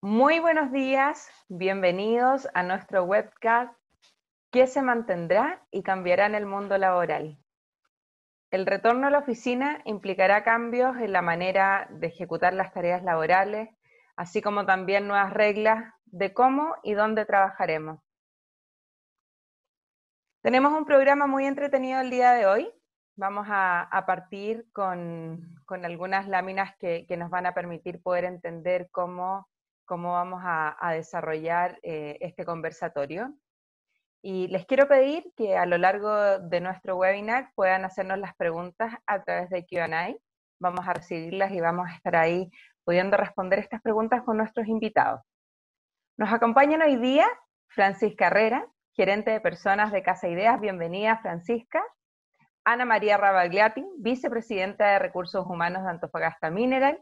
Muy buenos días, bienvenidos a nuestro webcast ¿Qué se mantendrá y cambiará en el mundo laboral? El retorno a la oficina implicará cambios en la manera de ejecutar las tareas laborales, así como también nuevas reglas de cómo y dónde trabajaremos. Tenemos un programa muy entretenido el día de hoy. Vamos a partir con algunas láminas que nos van a permitir poder entender cómo vamos a desarrollar este conversatorio. Y les quiero pedir que a lo largo de nuestro webinar puedan hacernos las preguntas a través de Q&A. Vamos a recibirlas y vamos a estar ahí pudiendo responder estas preguntas con nuestros invitados. Nos acompañan hoy día Francisca Herrera, gerente de personas de Casa Ideas. Bienvenida, Francisca. Ana María Rabagliati, vicepresidenta de Recursos Humanos de Antofagasta Mineral.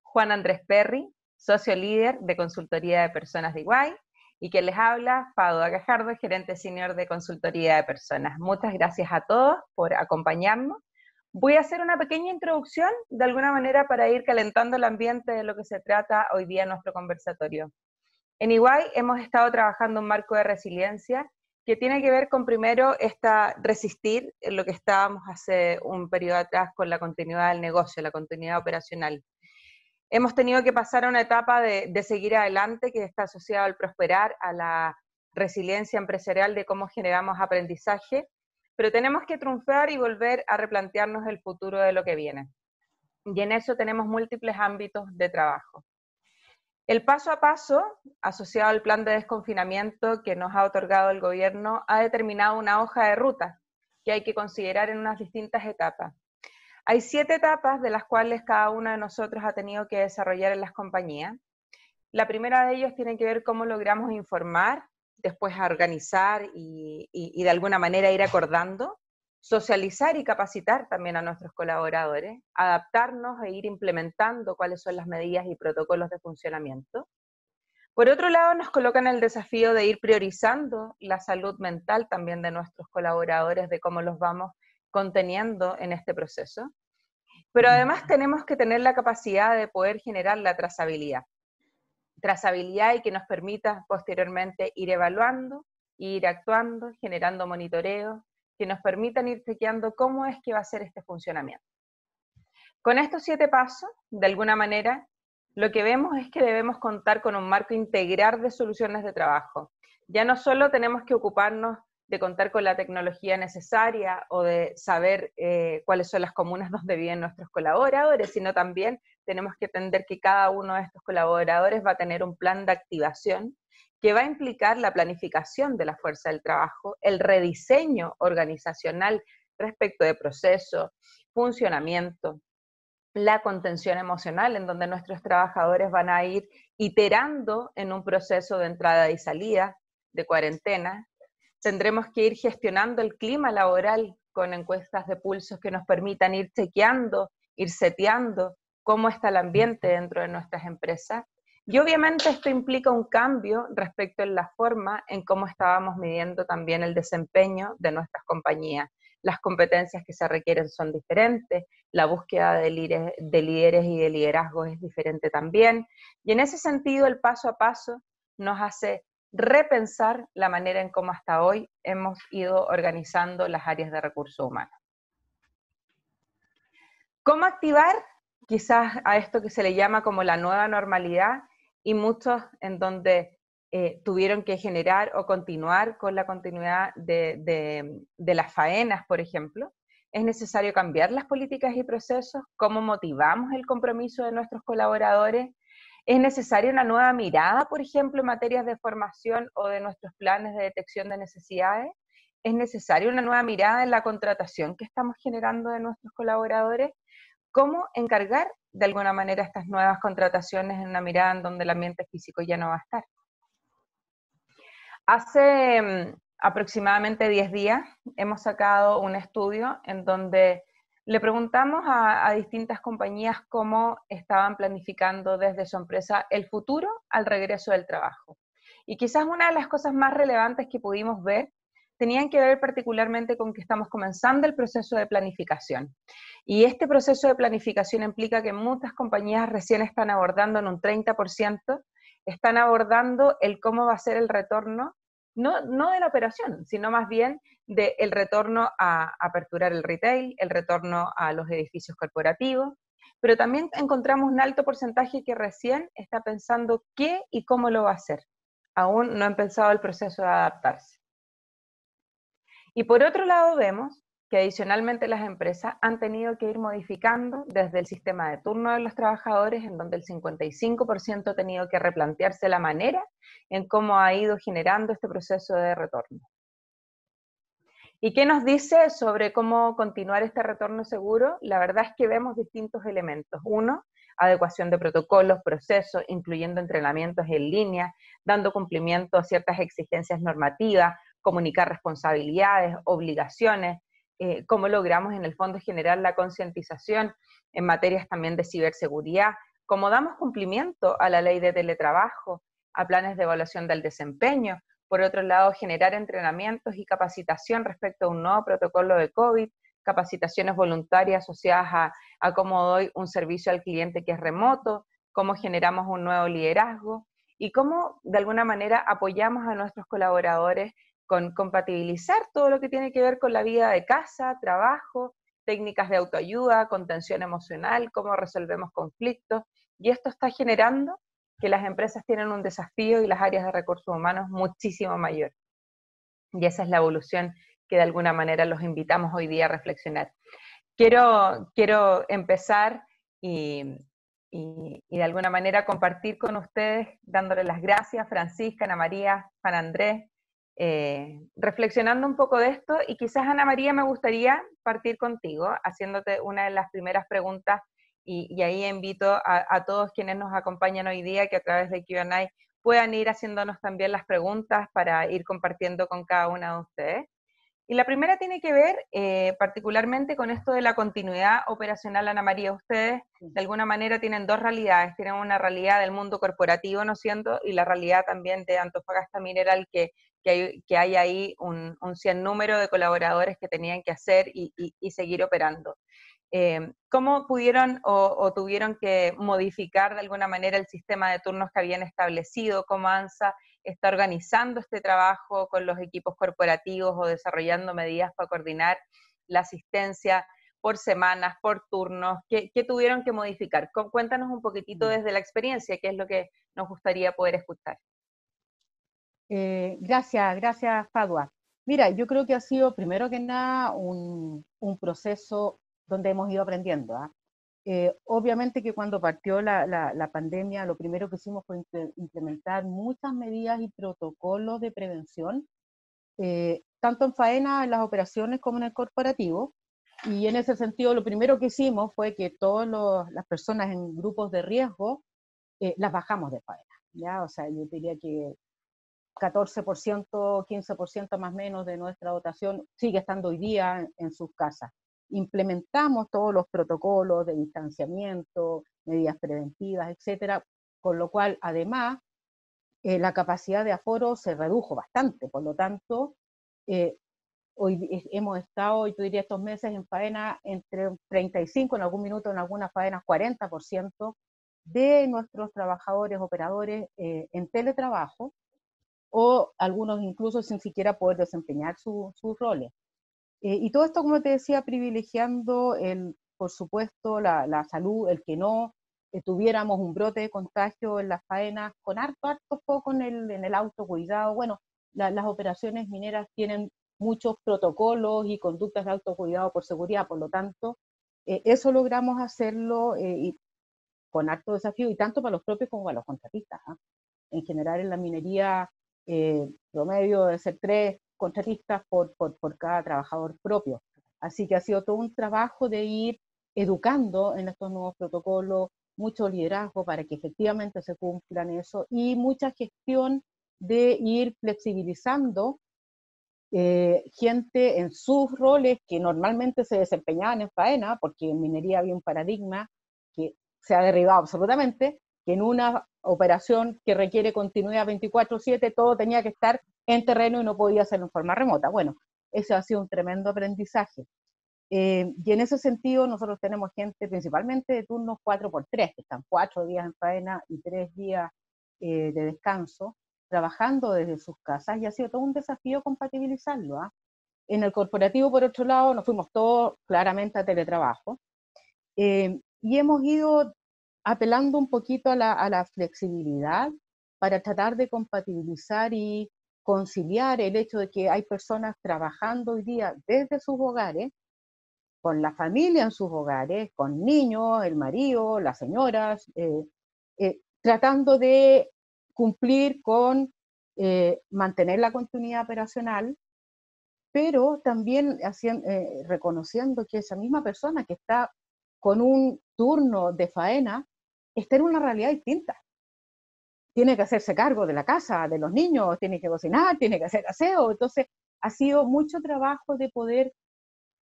Juan Andrés Perry, socio líder de Consultoría de Personas de Iguay. Y quien les habla, Padua Gajardo, gerente senior de Consultoría de Personas. Muchas gracias a todos por acompañarnos. Voy a hacer una pequeña introducción, de alguna manera, para ir calentando el ambiente de lo que se trata hoy día en nuestro conversatorio. En Iguay hemos estado trabajando un marco de resiliencia que tiene que ver con, primero, resistir lo que estábamos hace un periodo atrás con la continuidad del negocio, la continuidad operacional. Hemos tenido que pasar a una etapa de seguir adelante, que está asociada al prosperar, a la resiliencia empresarial de cómo generamos aprendizaje, pero tenemos que triunfar y volver a replantearnos el futuro de lo que viene. Y en eso tenemos múltiples ámbitos de trabajo. El paso a paso, asociado al plan de desconfinamiento que nos ha otorgado el gobierno, ha determinado una hoja de ruta que hay que considerar en unas distintas etapas. Hay 7 etapas de las cuales cada uno de nosotros ha tenido que desarrollar en las compañías. La primera de ellas tiene que ver cómo logramos informar, después a organizar y de alguna manera ir acordando, socializar y capacitar también a nuestros colaboradores, adaptarnos e ir implementando cuáles son las medidas y protocolos de funcionamiento. Por otro lado, nos colocan el desafío de ir priorizando la salud mental también de nuestros colaboradores, de cómo los vamos conteniendo en este proceso. Pero además tenemos que tener la capacidad de poder generar la trazabilidad y que nos permita posteriormente ir evaluando, ir actuando, generando monitoreo, que nos permitan ir chequeando cómo es que va a ser este funcionamiento. Con estos 7 pasos, de alguna manera, lo que vemos es que debemos contar con un marco integral de soluciones de trabajo. Ya no solo tenemos que ocuparnos de contar con la tecnología necesaria o de saber cuáles son las comunas donde viven nuestros colaboradores, sino también tenemos que entender que cada uno de estos colaboradores va a tener un plan de activación que va a implicar la planificación de la fuerza del trabajo, el rediseño organizacional respecto de procesos, funcionamiento, la contención emocional, en donde nuestros trabajadores van a ir iterando en un proceso de entrada y salida, de cuarentena. Tendremos que ir gestionando el clima laboral con encuestas de pulsos que nos permitan ir chequeando, ir seteando cómo está el ambiente dentro de nuestras empresas. Y obviamente esto implica un cambio respecto en la forma en cómo estábamos midiendo también el desempeño de nuestras compañías. Las competencias que se requieren son diferentes, la búsqueda de líderes y de liderazgo es diferente también. Y en ese sentido, el paso a paso nos hace repensar la manera en cómo hasta hoy hemos ido organizando las áreas de recursos humanos. ¿Cómo activar quizás a esto que se le llama como la nueva normalidad y muchos en donde tuvieron que generar o continuar con la continuidad de las faenas, por ejemplo? ¿Es necesario cambiar las políticas y procesos? ¿Cómo motivamos el compromiso de nuestros colaboradores? ¿Es necesaria una nueva mirada, por ejemplo, en materias de formación o de nuestros planes de detección de necesidades? ¿Es necesaria una nueva mirada en la contratación que estamos generando de nuestros colaboradores? ¿Cómo encargar de alguna manera estas nuevas contrataciones en una mirada en donde el ambiente físico ya no va a estar? Hace aproximadamente 10 días hemos sacado un estudio en donde le preguntamos a distintas compañías cómo estaban planificando desde su empresa el futuro al regreso del trabajo. Y quizás una de las cosas más relevantes que pudimos ver tenían que ver particularmente con que estamos comenzando el proceso de planificación. Y este proceso de planificación implica que muchas compañías recién están abordando en un 30% están abordando el cómo va a ser el retorno, no de la operación, sino más bien del retorno a aperturar el retail, el retorno a los edificios corporativos, pero también encontramos un alto porcentaje que recién está pensando qué y cómo lo va a hacer. Aún no ha empezado el proceso de adaptarse. Y por otro lado vemos que adicionalmente las empresas han tenido que ir modificando desde el sistema de turno de los trabajadores, en donde el 55% ha tenido que replantearse la manera en cómo ha ido generando este proceso de retorno. ¿Y qué nos dice sobre cómo continuar este retorno seguro? La verdad es que vemos distintos elementos. Uno, adecuación de protocolos, procesos, incluyendo entrenamientos en línea, dando cumplimiento a ciertas exigencias normativas, comunicar responsabilidades, obligaciones, cómo logramos en el fondo generar la concientización en materias también de ciberseguridad, cómo damos cumplimiento a la ley de teletrabajo, a planes de evaluación del desempeño. Por otro lado, generar entrenamientos y capacitación respecto a un nuevo protocolo de COVID, capacitaciones voluntarias asociadas a cómo doy un servicio al cliente que es remoto, cómo generamos un nuevo liderazgo y cómo de alguna manera apoyamos a nuestros colaboradores con compatibilizar todo lo que tiene que ver con la vida de casa, trabajo, técnicas de autoayuda, contención emocional, cómo resolvemos conflictos. Y esto está generando que las empresas tienen un desafío y las áreas de recursos humanos muchísimo mayor. Y esa es la evolución que de alguna manera los invitamos hoy día a reflexionar. Quiero empezar y de alguna manera compartir con ustedes, dándoles las gracias, Francisca, Ana María, Juan Andrés, reflexionando un poco de esto, y quizás, Ana María, me gustaría partir contigo, haciéndote una de las primeras preguntas, y ahí invito a todos quienes nos acompañan hoy día que a través de Q&A puedan ir haciéndonos también las preguntas para ir compartiendo con cada una de ustedes. Y la primera tiene que ver particularmente con esto de la continuidad operacional. Ana María, ustedes de alguna manera tienen dos realidades, tienen una realidad del mundo corporativo, ¿no es cierto?, y la realidad también de Antofagasta Mineral, que hay ahí un cien número de colaboradores que tenían que hacer y seguir operando. ¿Cómo pudieron o tuvieron que modificar de alguna manera el sistema de turnos que habían establecido? ¿Cómo ANSA está organizando este trabajo con los equipos corporativos o desarrollando medidas para coordinar la asistencia por semanas, por turnos? ¿Qué tuvieron que modificar? Cuéntanos un poquitito desde la experiencia, qué es lo que nos gustaría poder escuchar. Gracias, Fadua. Mira, yo creo que ha sido primero que nada un proceso donde hemos ido aprendiendo. Obviamente que cuando partió la pandemia, lo primero que hicimos fue implementar muchas medidas y protocolos de prevención, tanto en faena, en las operaciones, como en el corporativo. Y en ese sentido, lo primero que hicimos fue que todas las personas en grupos de riesgo las bajamos de faena, ¿ya? O sea, yo diría que 14%, 15% más o menos de nuestra dotación sigue estando hoy día en sus casas. Implementamos todos los protocolos de distanciamiento, medidas preventivas, etcétera, con lo cual además la capacidad de aforo se redujo bastante. Por lo tanto, hoy hemos estado, yo diría, estos meses en faena entre 35, en algún minuto, en algunas faenas 40% de nuestros trabajadores, operadores en teletrabajo, o algunos incluso sin siquiera poder desempeñar sus roles. Y todo esto, como te decía, privilegiando, por supuesto, la salud, el que no tuviéramos un brote de contagio en las faenas, con harto foco en el autocuidado. Bueno, las operaciones mineras tienen muchos protocolos y conductas de autocuidado por seguridad, por lo tanto, eso logramos hacerlo y con harto desafío, y tanto para los propios como para los contratistas. En general, en la minería, promedio de ser 3 contratistas por cada trabajador propio. Así que ha sido todo un trabajo de ir educando en estos nuevos protocolos, mucho liderazgo para que efectivamente se cumplan eso, y mucha gestión de ir flexibilizando gente en sus roles que normalmente se desempeñaban en faena, porque en minería había un paradigma que se ha derribado absolutamente, que en una operación que requiere continuidad 24/7, todo tenía que estar en terreno y no podía hacerlo en forma remota. Bueno, ese ha sido un tremendo aprendizaje. Y en ese sentido nosotros tenemos gente principalmente de turnos 4x3, que están 4 días en faena y 3 días de descanso, trabajando desde sus casas, y ha sido todo un desafío compatibilizarlo. En el corporativo, por otro lado, nos fuimos todos claramente a teletrabajo, y hemos ido apelando un poquito a la flexibilidad para tratar de compatibilizar y conciliar el hecho de que hay personas trabajando hoy día desde sus hogares, con la familia en sus hogares, con niños, el marido, las señoras, tratando de cumplir con mantener la continuidad operacional, pero también reconociendo que esa misma persona que está con un turno de faena está en una realidad distinta. Tiene que hacerse cargo de la casa, de los niños, tiene que cocinar, tiene que hacer aseo. Entonces, ha sido mucho trabajo de poder,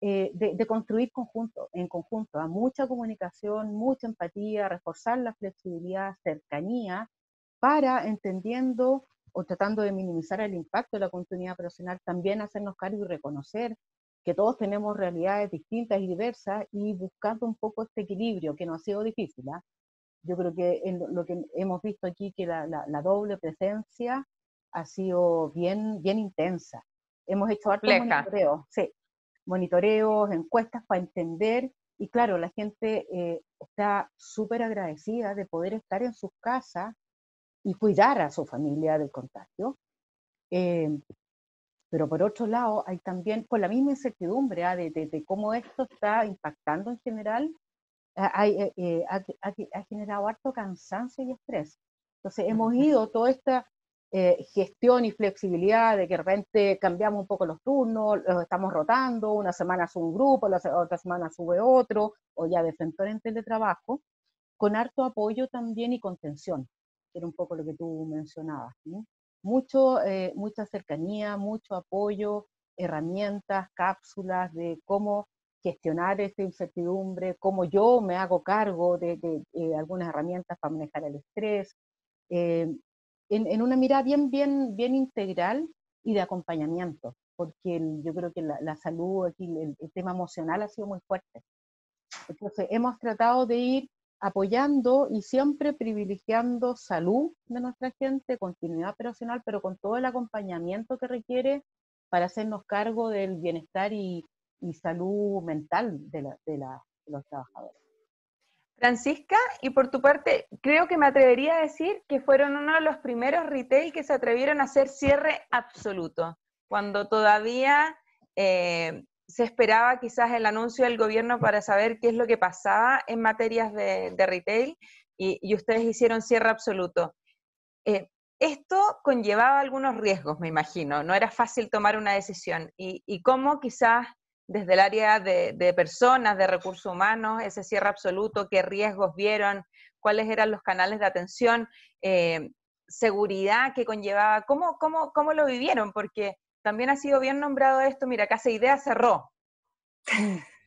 de construir en conjunto, a mucha comunicación, mucha empatía, reforzar la flexibilidad, cercanía, para, entendiendo o tratando de minimizar el impacto de la continuidad operacional, también hacernos cargo y reconocer que todos tenemos realidades distintas y diversas, y buscando un poco este equilibrio, que no ha sido difícil. Yo creo que en lo que hemos visto aquí, que la doble presencia ha sido bien intensa. Hemos hecho hartos Compleja. monitoreos, sí, monitoreos, encuestas para entender, y claro, la gente está súper agradecida de poder estar en sus casas y cuidar a su familia del contagio. Pero por otro lado, hay también, por la misma incertidumbre de cómo esto está impactando en general, ha generado harto cansancio y estrés. Entonces hemos ido toda esta gestión y flexibilidad de que de repente cambiamos un poco los turnos, los estamos rotando, una semana sube un grupo, la otra semana sube otro, o ya de frente en teletrabajo, con harto apoyo también y contención, que era un poco lo que tú mencionabas, ¿sí? Mucha cercanía, mucho apoyo, herramientas, cápsulas de cómo gestionar esta incertidumbre, cómo yo me hago cargo de algunas herramientas para manejar el estrés, eh, en una mirada bien integral y de acompañamiento, porque yo creo que la salud, aquí, el tema emocional ha sido muy fuerte. Entonces, hemos tratado de ir apoyando y siempre privilegiando salud de nuestra gente, continuidad operacional, pero con todo el acompañamiento que requiere para hacernos cargo del bienestar y salud mental de los trabajadores. Francisca, y por tu parte, creo que me atrevería a decir que fueron uno de los primeros retail que se atrevieron a hacer cierre absoluto, cuando todavía se esperaba quizás el anuncio del gobierno para saber qué es lo que pasaba en materias de retail, y ustedes hicieron cierre absoluto. Esto conllevaba algunos riesgos, me imagino, no era fácil tomar una decisión, y cómo quizás desde el área de personas, de recursos humanos, ese cierre absoluto, qué riesgos vieron, cuáles eran los canales de atención, seguridad que conllevaba, cómo lo vivieron, porque también ha sido bien nombrado esto, mira, Casa Idea cerró.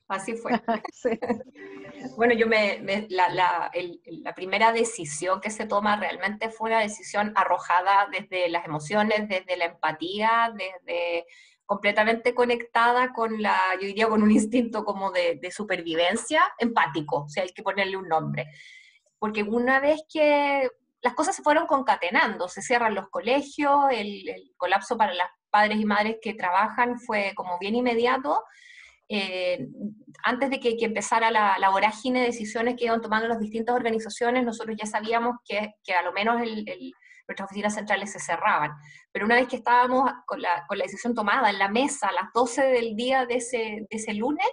Así fue. Sí. Bueno, la primera decisión que se toma realmente fue una decisión arrojada desde las emociones, desde la empatía, desde completamente conectada con yo diría con un instinto como de supervivencia, empático, o sea, hay que ponerle un nombre. Porque una vez que las cosas se fueron concatenando, se cierran los colegios, el colapso para las padres y madres que trabajan fue como bien inmediato. Antes de que empezara la vorágine de decisiones que iban tomando las distintas organizaciones, nosotros ya sabíamos que a lo menos nuestras oficinas centrales se cerraban. Pero una vez que estábamos con la decisión tomada en la mesa a las 12 del día de ese lunes,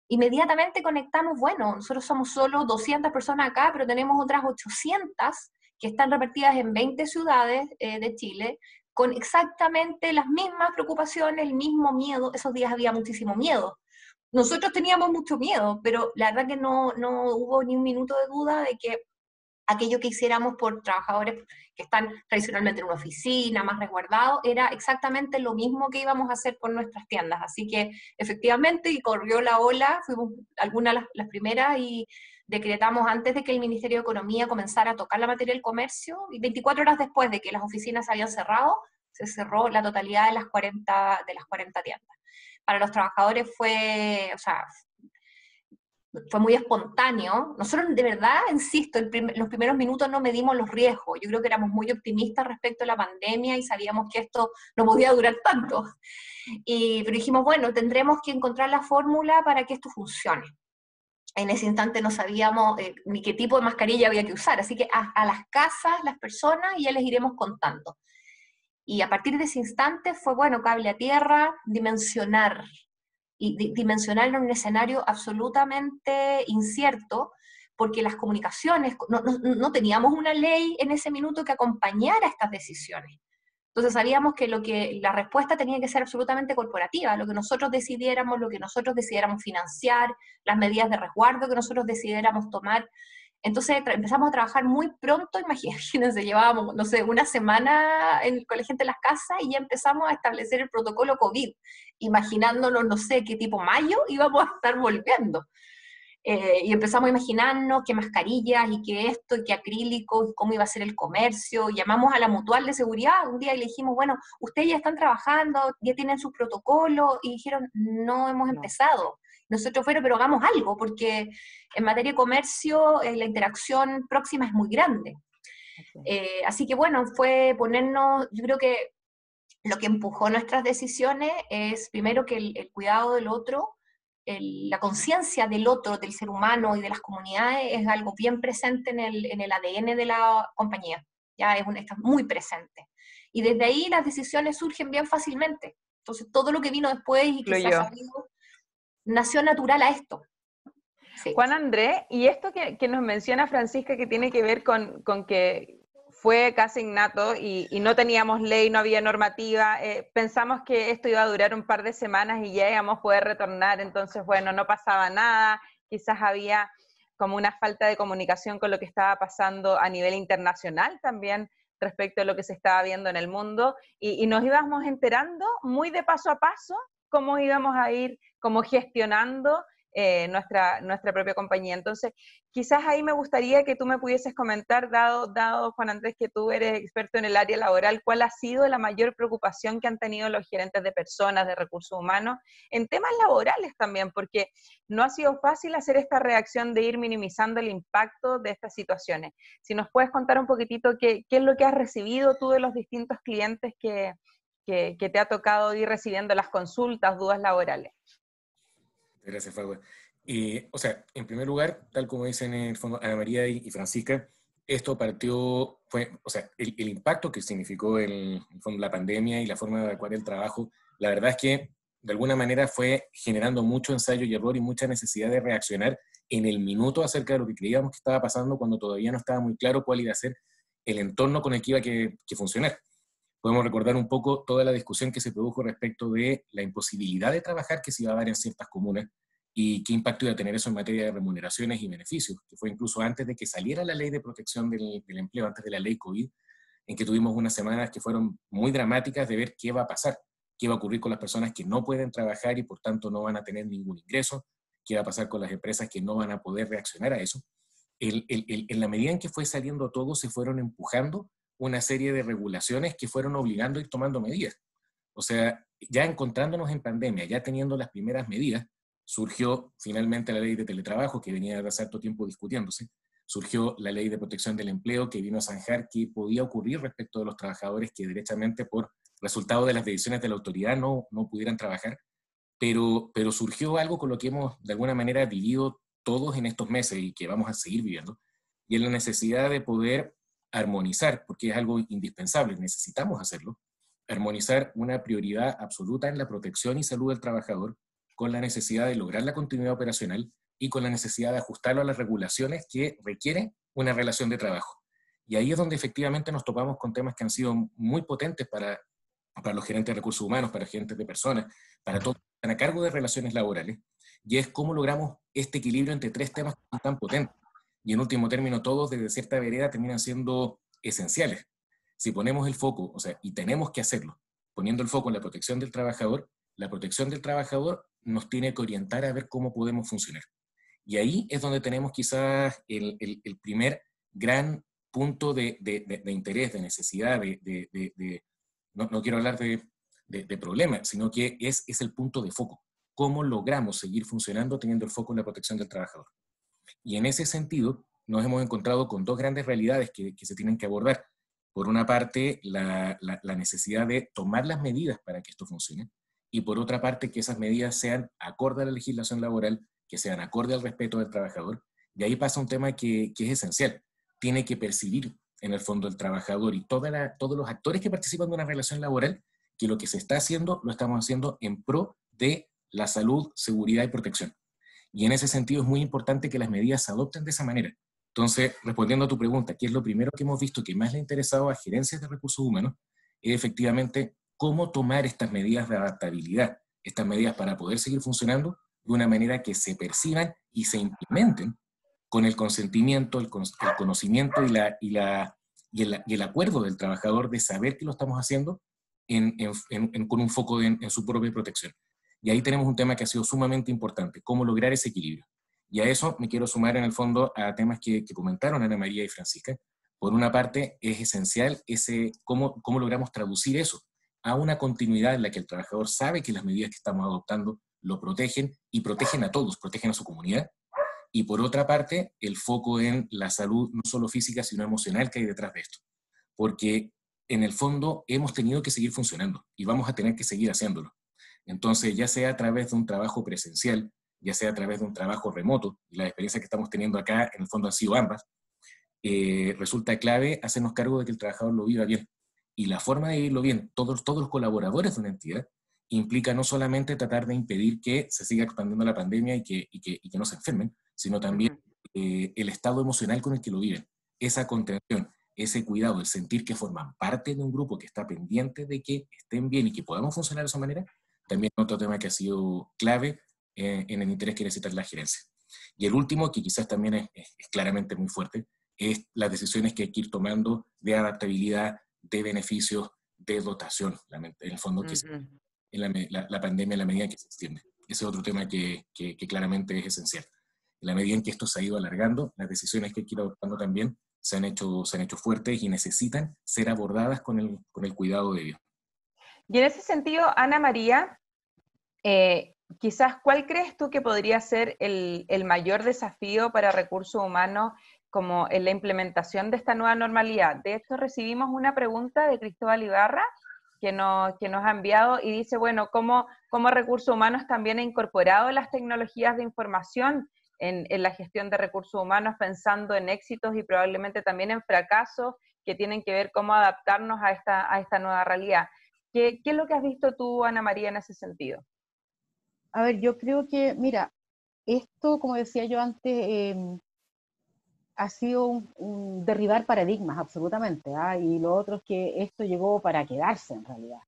inmediatamente conectamos, bueno, nosotros somos solo 200 personas acá, pero tenemos otras 800 que están repartidas en 20 ciudades de Chile, con exactamente las mismas preocupaciones, el mismo miedo. Esos días había muchísimo miedo. Nosotros teníamos mucho miedo, pero la verdad que no hubo ni un minuto de duda de que aquello que hiciéramos por trabajadores que están tradicionalmente en una oficina, más resguardados, era exactamente lo mismo que íbamos a hacer por nuestras tiendas. Así que efectivamente, y corrió la ola, fuimos algunas las primeras y decretamos antes de que el Ministerio de Economía comenzara a tocar la materia del comercio, y 24 horas después de que las oficinas se habían cerrado, se cerró la totalidad de las 40 tiendas. Para los trabajadores fue, o sea, fue muy espontáneo. Nosotros de verdad, insisto, los primeros minutos no medimos los riesgos. Yo creo que éramos muy optimistas respecto a la pandemia y sabíamos que esto no podía durar tanto. Pero dijimos, bueno, tendremos que encontrar la fórmula para que esto funcione. En ese instante no sabíamos ni qué tipo de mascarilla había que usar, así que a las casas, las personas, y ya les iremos contando. Y a partir de ese instante fue, bueno, cable a tierra, dimensionar, y dimensionarlo en un escenario absolutamente incierto, porque las comunicaciones, no teníamos una ley en ese minuto que acompañara estas decisiones. Entonces sabíamos que la respuesta tenía que ser absolutamente corporativa, lo que nosotros decidiéramos financiar, las medidas de resguardo que nosotros decidiéramos tomar. Entonces empezamos a trabajar muy pronto, imagínense, llevábamos, no sé, una semana con la gente en las casas y ya empezamos a establecer el protocolo COVID, imaginándonos, no sé, qué tipo mayo íbamos a estar volviendo. Y empezamos a imaginarnos qué mascarillas y qué esto y qué acrílicos y cómo iba a ser el comercio. Llamamos a la mutual de seguridad un día y le dijimos, bueno, ustedes ya están trabajando, ya tienen sus protocolos, y dijeron, no hemos empezado. Nosotros pero hagamos algo, porque en materia de comercio la interacción próxima es muy grande. Así que bueno, fue ponernos, yo creo que lo que empujó nuestras decisiones es primero que el cuidado del otro, la conciencia del otro, del ser humano y de las comunidades es algo bien presente en el ADN de la compañía, ya está muy presente. Y desde ahí las decisiones surgen bien fácilmente. Entonces todo lo que vino después y que se ha sabido, nació natural a esto. Sí. Juan Andrés, y esto que nos menciona Francisca, que tiene que ver con que fue casi innato y no teníamos ley, no había normativa, pensamos que esto iba a durar un par de semanas y ya íbamos a poder retornar, entonces bueno, no pasaba nada, quizás había como una falta de comunicación con lo que estaba pasando a nivel internacional también respecto a lo que se estaba viendo en el mundo, y nos íbamos enterando muy de paso a paso cómo íbamos a ir como gestionando nuestra propia compañía. Entonces, quizás ahí me gustaría que tú me pudieses comentar, dado Juan Andrés, que tú eres experto en el área laboral, ¿cuál ha sido la mayor preocupación que han tenido los gerentes de personas, de recursos humanos, en temas laborales también? Porque no ha sido fácil hacer esta reacción de ir minimizando el impacto de estas situaciones. Si nos puedes contar un poquitito qué es lo que has recibido tú de los distintos clientes que te ha tocado ir recibiendo las consultas, dudas laborales. Gracias, Fagua. O sea, en primer lugar, tal como dicen en el fondo Ana María y Francisca, esto partió, o sea, el impacto que significó en el fondo la pandemia y la forma de adecuar el trabajo, la verdad es que de alguna manera fue generando mucho ensayo y error y mucha necesidad de reaccionar en el minuto acerca de lo que creíamos que estaba pasando cuando todavía no estaba muy claro cuál iba a ser el entorno con el que iba que funcionar. Podemos recordar un poco toda la discusión que se produjo respecto de la imposibilidad de trabajar que se iba a dar en ciertas comunas y qué impacto iba a tener eso en materia de remuneraciones y beneficios, que fue incluso antes de que saliera la ley de protección del empleo, antes de la ley COVID, en que tuvimos unas semanas que fueron muy dramáticas de ver qué va a pasar, qué va a ocurrir con las personas que no pueden trabajar y por tanto no van a tener ningún ingreso, qué va a pasar con las empresas que no van a poder reaccionar a eso. En la medida en que fue saliendo todo, se fueron empujando una serie de regulaciones que fueron obligando a ir tomando medidas. O sea, ya encontrándonos en pandemia, ya teniendo las primeras medidas, surgió finalmente la ley de teletrabajo, que venía de hace harto tiempo discutiéndose, surgió la ley de protección del empleo, que vino a zanjar qué podía ocurrir respecto de los trabajadores que derechamente por resultado de las decisiones de la autoridad no pudieran trabajar, pero surgió algo con lo que hemos de alguna manera vivido todos en estos meses y que vamos a seguir viviendo, y es la necesidad de poder armonizar, porque es algo indispensable, necesitamos hacerlo, armonizar una prioridad absoluta en la protección y salud del trabajador con la necesidad de lograr la continuidad operacional y con la necesidad de ajustarlo a las regulaciones que requieren una relación de trabajo. Y ahí es donde efectivamente nos topamos con temas que han sido muy potentes para los gerentes de recursos humanos, para gerentes de personas, para todos que están a cargo de relaciones laborales, y es cómo logramos este equilibrio entre tres temas que son tan potentes. Y en último término, todos desde cierta vereda terminan siendo esenciales. Si ponemos el foco, o sea, y tenemos que hacerlo, poniendo el foco en la protección del trabajador nos tiene que orientar a ver cómo podemos funcionar. Y ahí es donde tenemos quizás el primer gran punto de interés, de necesidad, no quiero hablar de problema, sino que es el punto de foco. cómo logramos seguir funcionando teniendo el foco en la protección del trabajador. Y en ese sentido, nos hemos encontrado con dos grandes realidades que se tienen que abordar. Por una parte, la necesidad de tomar las medidas para que esto funcione, y por otra parte, que esas medidas sean acorde a la legislación laboral, que sean acorde al respeto del trabajador. Y ahí pasa un tema que es esencial. Tiene que percibir, en el fondo, el trabajador y todos los actores que participan de una relación laboral, que lo que se está haciendo, lo estamos haciendo en pro de la salud, seguridad y protección. Y en ese sentido es muy importante que las medidas se adopten de esa manera. Entonces, respondiendo a tu pregunta, ¿qué es lo primero que hemos visto que más le ha interesado a gerencias de recursos humanos? Es efectivamente cómo tomar estas medidas de adaptabilidad, estas medidas para poder seguir funcionando de una manera que se perciban y se implementen con el consentimiento, el conocimiento y el acuerdo del trabajador de saber que lo estamos haciendo con un foco en su propia protección. Y ahí tenemos un tema que ha sido sumamente importante, cómo lograr ese equilibrio. Y a eso me quiero sumar en el fondo a temas que comentaron Ana María y Francisca. Por una parte, es esencial cómo logramos traducir eso a una continuidad en la que el trabajador sabe que las medidas que estamos adoptando lo protegen y protegen a todos, protegen a su comunidad. Y por otra parte, el foco en la salud, no solo física, sino emocional que hay detrás de esto. Porque en el fondo hemos tenido que seguir funcionando y vamos a tener que seguir haciéndolo. Entonces, ya sea a través de un trabajo presencial, ya sea a través de un trabajo remoto, y las experiencias que estamos teniendo acá, en el fondo han sido ambas, resulta clave hacernos cargo de que el trabajador lo viva bien. Y la forma de vivirlo bien, todos los colaboradores de una entidad, implica no solamente tratar de impedir que se siga expandiendo la pandemia y que no se enfermen, sino también el estado emocional con el que lo viven. Esa contención, ese cuidado, el sentir que forman parte de un grupo que está pendiente de que estén bien y que podamos funcionar de esa manera, también otro tema que ha sido clave en el interés que necesita la gerencia. Y el último, que quizás también es claramente muy fuerte, es las decisiones que hay que ir tomando de adaptabilidad, de beneficios, de dotación, en el fondo, que en la pandemia en la medida en que se extiende. Ese es otro tema que claramente es esencial. En la medida en que esto se ha ido alargando, las decisiones que hay que ir adoptando también se han hecho fuertes y necesitan ser abordadas con el cuidado debido. Y en ese sentido, Ana María, quizás, ¿cuál crees tú que podría ser el mayor desafío para recursos humanos como en la implementación de esta nueva normalidad? De hecho, recibimos una pregunta de Cristóbal Ibarra que nos ha enviado y dice, bueno, ¿cómo recursos humanos también ha incorporado las tecnologías de información en la gestión de recursos humanos, pensando en éxitos y probablemente también en fracasos que tienen que ver cómo adaptarnos a esta nueva realidad? ¿Qué es lo que has visto tú, Ana María, en ese sentido? A ver, yo creo que, mira, esto, como decía yo antes, ha sido un derribar paradigmas, absolutamente, ¿ah? Y lo otro es que esto llegó para quedarse, en realidad.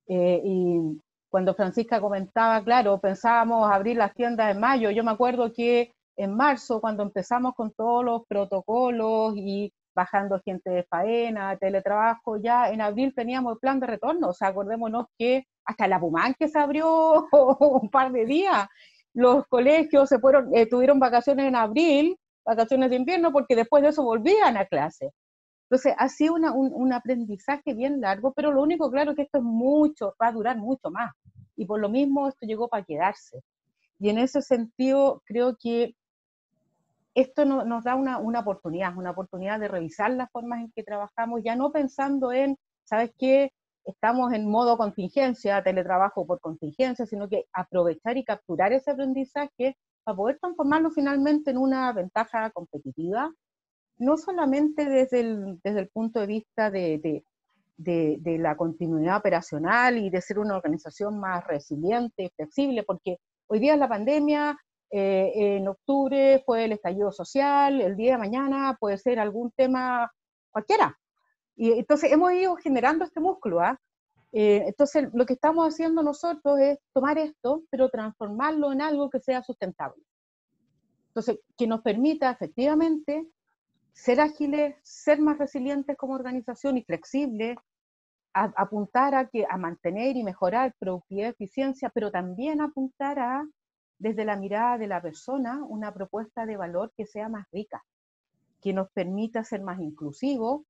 Y cuando Francisca comentaba, claro, pensábamos abrir las tiendas en mayo. Yo me acuerdo que en marzo, cuando empezamos con todos los protocolos y bajando gente de faena, teletrabajo, ya en abril teníamos el plan de retorno. O sea, acordémonos que hasta la Pumán que se abrió un par de días. Los colegios tuvieron vacaciones en abril, vacaciones de invierno, porque después de eso volvían a clase. Entonces, ha sido un aprendizaje bien largo, pero lo único claro es que esto va a durar mucho más. Y por lo mismo esto llegó para quedarse. Y en ese sentido, creo que esto nos da una oportunidad de revisar las formas en que trabajamos, ya no pensando en, ¿sabes qué? Estamos en modo contingencia, teletrabajo por contingencia, sino que aprovechar y capturar ese aprendizaje para poder transformarlo finalmente en una ventaja competitiva, no solamente desde el punto de vista de la continuidad operacional y de ser una organización más resiliente y flexible, porque hoy día es la pandemia, en octubre fue el estallido social, el día de mañana puede ser algún tema cualquiera. Y entonces hemos ido generando este músculo, ¿ah? Entonces lo que estamos haciendo nosotros es tomar esto, pero transformarlo en algo que sea sustentable. Entonces, que nos permita efectivamente ser ágiles, ser más resilientes como organización y flexibles, apuntar a mantener y mejorar productividad y eficiencia, pero también apuntar desde la mirada de la persona, una propuesta de valor que sea más rica, que nos permita ser más inclusivos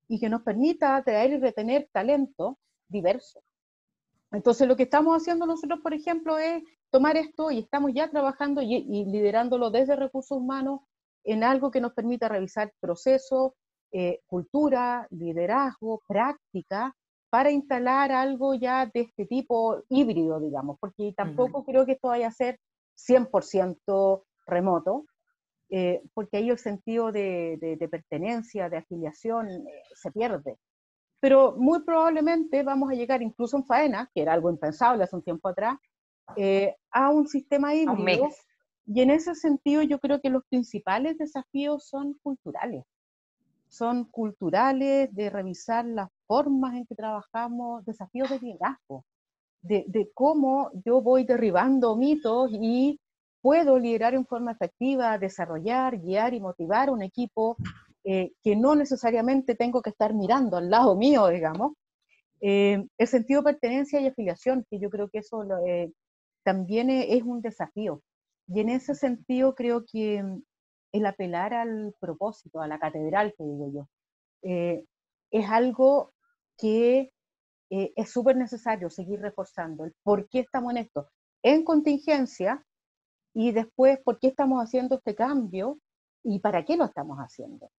y que nos permita atraer y retener talento diverso. Entonces lo que estamos haciendo nosotros, por ejemplo, es tomar esto y estamos ya trabajando y liderándolo desde recursos humanos en algo que nos permita revisar procesos, cultura, liderazgo, práctica, para instalar algo ya de este tipo híbrido, digamos, porque tampoco creo que esto vaya a ser 100% remoto, porque ahí el sentido de pertenencia, de afiliación, se pierde. Pero muy probablemente vamos a llegar incluso en faena, que era algo impensable hace un tiempo atrás, a un sistema híbrido, y en ese sentido yo creo que los principales desafíos son culturales, de revisar las formas en que trabajamos, desafíos de liderazgo, de cómo yo voy derribando mitos y puedo liderar en forma efectiva, desarrollar, guiar y motivar un equipo que no necesariamente tengo que estar mirando al lado mío, digamos. El sentido de pertenencia y afiliación, que yo creo que eso también es un desafío. Y en ese sentido creo que el apelar al propósito, a la catedral, que digo yo, es algo que es súper necesario seguir reforzando. El por qué estamos en esto, en contingencia, y después por qué estamos haciendo este cambio y para qué lo estamos haciendo.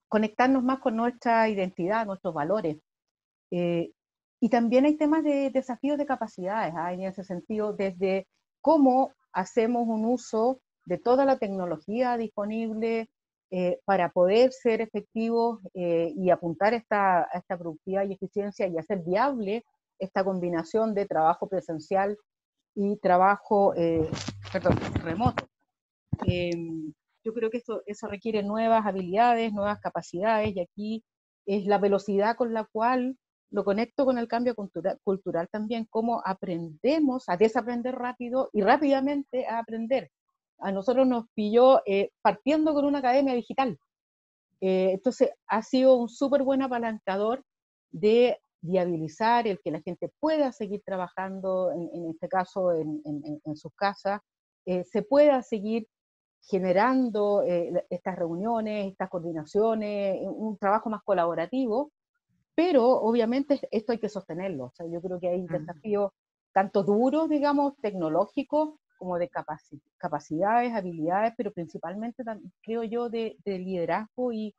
Conectarnos más con nuestra identidad, nuestros valores. Y también hay temas de desafíos de capacidades, en ese sentido, desde cómo hacemos un uso de toda la tecnología disponible para poder ser efectivos y apuntar a esta productividad y eficiencia y hacer viable esta combinación de trabajo presencial y trabajo remoto. Yo creo que eso requiere nuevas habilidades, nuevas capacidades, y aquí es la velocidad con la cual lo conecto con el cambio cultural también, cómo aprendemos a desaprender rápido y rápidamente a aprender. A nosotros nos pilló partiendo con una academia digital. Entonces ha sido un súper buen apalancador de viabilizar el que la gente pueda seguir trabajando, en este caso en sus casas, se pueda seguir generando estas reuniones, estas coordinaciones, un trabajo más colaborativo, pero obviamente esto hay que sostenerlo. O sea, yo creo que hay desafíos tanto duros, digamos, tecnológicos, como de capacidades, habilidades, pero principalmente, creo yo, de liderazgo y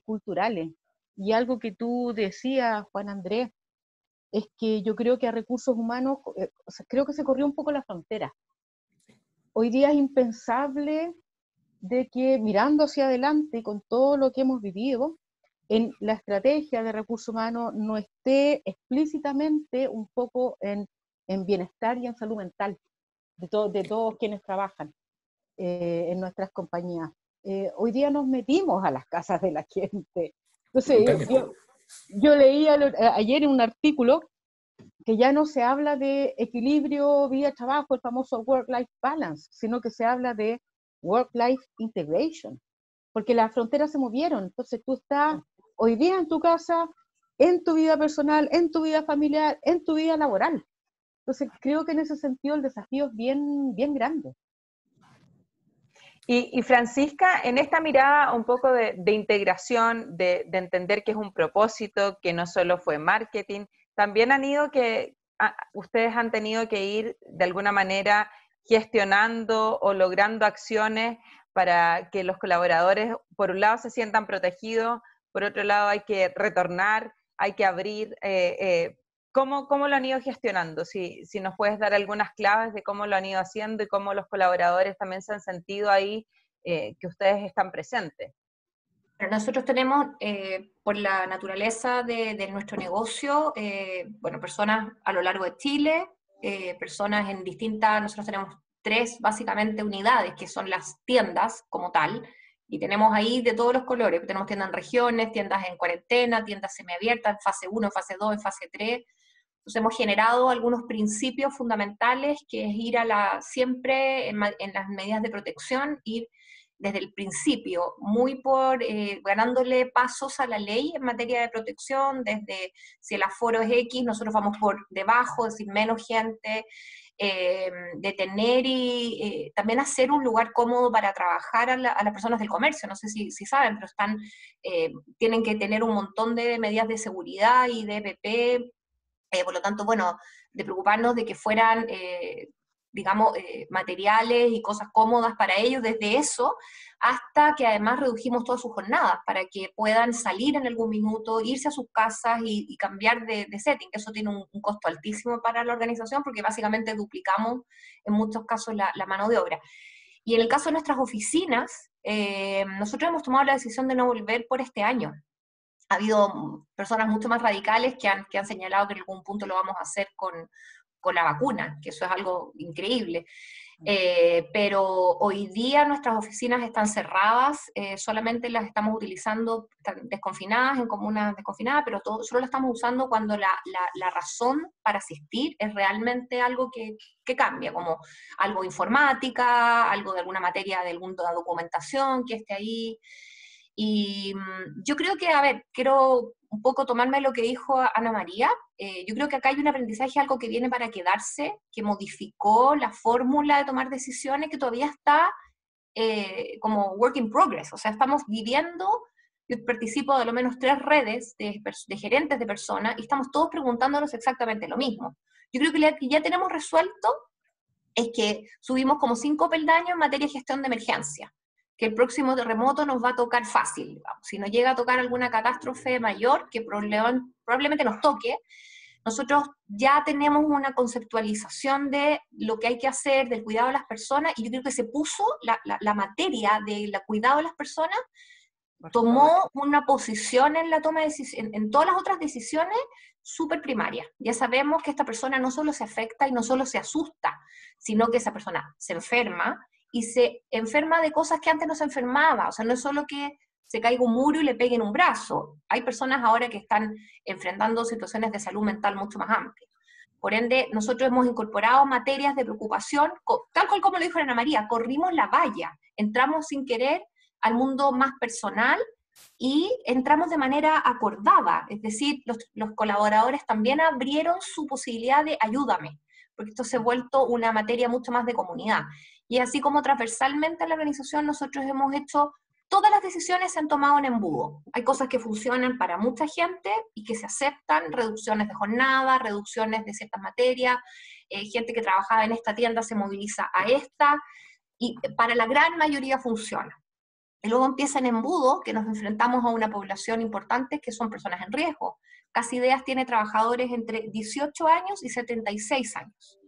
culturales. Y algo que tú decías, Juan Andrés, es que yo creo que a recursos humanos, o sea, creo que se corrió un poco la frontera. Hoy día es impensable de que mirando hacia adelante con todo lo que hemos vivido, en la estrategia de recursos humanos no esté explícitamente un poco en bienestar y en salud mental de todos quienes trabajan en nuestras compañías. Hoy día nos metimos a las casas de la gente. Entonces, yo leía ayer en un artículo que ya no se habla de equilibrio vida-trabajo, el famoso work-life balance, sino que se habla de work-life integration, porque las fronteras se movieron. Entonces tú estás hoy día en tu casa, en tu vida personal, en tu vida familiar, en tu vida laboral. Entonces creo que en ese sentido el desafío es bien, bien grande. Y Francisca, en esta mirada un poco de integración, de entender que es un propósito, que no solo fue marketing, también ustedes han tenido que ir de alguna manera gestionando o logrando acciones para que los colaboradores, por un lado, se sientan protegidos, por otro lado hay que retornar, hay que abrir. ¿Cómo lo han ido gestionando? Si nos puedes dar algunas claves de cómo lo han ido haciendo y cómo los colaboradores también se han sentido ahí, que ustedes están presentes. Pero nosotros tenemos, por la naturaleza de nuestro negocio, personas a lo largo de Chile, personas en nosotros tenemos 3 básicamente unidades, que son las tiendas como tal, y tenemos ahí de todos los colores. Tenemos tiendas en regiones, tiendas en cuarentena, tiendas semiabiertas, en fase 1, en fase 2, en fase 3. Entonces hemos generado algunos principios fundamentales, que es ir siempre en las medidas de protección, ir desde el principio, muy ganándole pasos a la ley en materia de protección, desde si el aforo es X, nosotros vamos por debajo, es decir, menos gente, de tener y también hacer un lugar cómodo para trabajar a las personas del comercio. No sé si saben, pero tienen que tener un montón de medidas de seguridad y de EPP Por lo tanto, bueno, de preocuparnos de que fueran, digamos, materiales y cosas cómodas para ellos, desde eso, hasta que además redujimos todas sus jornadas, para que puedan salir en algún minuto, irse a sus casas y cambiar de setting, que eso tiene un costo altísimo para la organización, porque básicamente duplicamos en muchos casos la mano de obra. Y en el caso de nuestras oficinas, nosotros hemos tomado la decisión de no volver por este año. Ha habido personas mucho más radicales que han señalado que en algún punto lo vamos a hacer con la vacuna, que eso es algo increíble. Pero hoy día nuestras oficinas están cerradas, solamente las estamos utilizando, están desconfinadas, en comunas desconfinadas, pero solo las estamos usando cuando la razón para asistir es realmente algo que cambia, como algo informática, algo de alguna materia, de alguna documentación que esté ahí. Y yo creo que, a ver, quiero un poco tomarme lo que dijo Ana María. Yo creo que acá hay un aprendizaje, algo que viene para quedarse, que modificó la fórmula de tomar decisiones, que todavía está como work in progress. O sea, estamos viviendo, yo participo de al menos 3 redes de gerentes de personas, y estamos todos preguntándonos exactamente lo mismo. Yo creo que lo que ya tenemos resuelto es que subimos como 5 peldaños en materia de gestión de emergencia, que el próximo terremoto nos va a tocar fácil, digamos. Si nos llega a tocar alguna catástrofe mayor, que probablemente nos toque, nosotros ya tenemos una conceptualización de lo que hay que hacer, del cuidado de las personas, y yo creo que se puso la materia del cuidado de las personas, tomó una posición en la toma de decisiones, en todas las otras decisiones, súper primaria. Ya sabemos que esta persona no solo se afecta y no solo se asusta, sino que esa persona se enferma, y se enferma de cosas que antes no se enfermaba. O sea, no es solo que se caiga un muro y le peguen un brazo. Hay personas ahora que están enfrentando situaciones de salud mental mucho más amplias. Por ende, nosotros hemos incorporado materias de preocupación, tal cual como lo dijo Ana María, corrimos la valla, entramos sin querer al mundo más personal y entramos de manera acordada, es decir, los colaboradores también abrieron su posibilidad de ayúdame, porque esto se ha vuelto una materia mucho más de comunidad. Y así como transversalmente en la organización nosotros hemos hecho, todas las decisiones se han tomado en embudo. Hay cosas que funcionan para mucha gente y que se aceptan, reducciones de jornada, reducciones de ciertas materias, gente que trabajaba en esta tienda se moviliza a esta, y para la gran mayoría funciona. Y luego empieza en embudo, que nos enfrentamos a una población importante que son personas en riesgo. Casi Ideas tiene trabajadores entre 18 años y 76 años.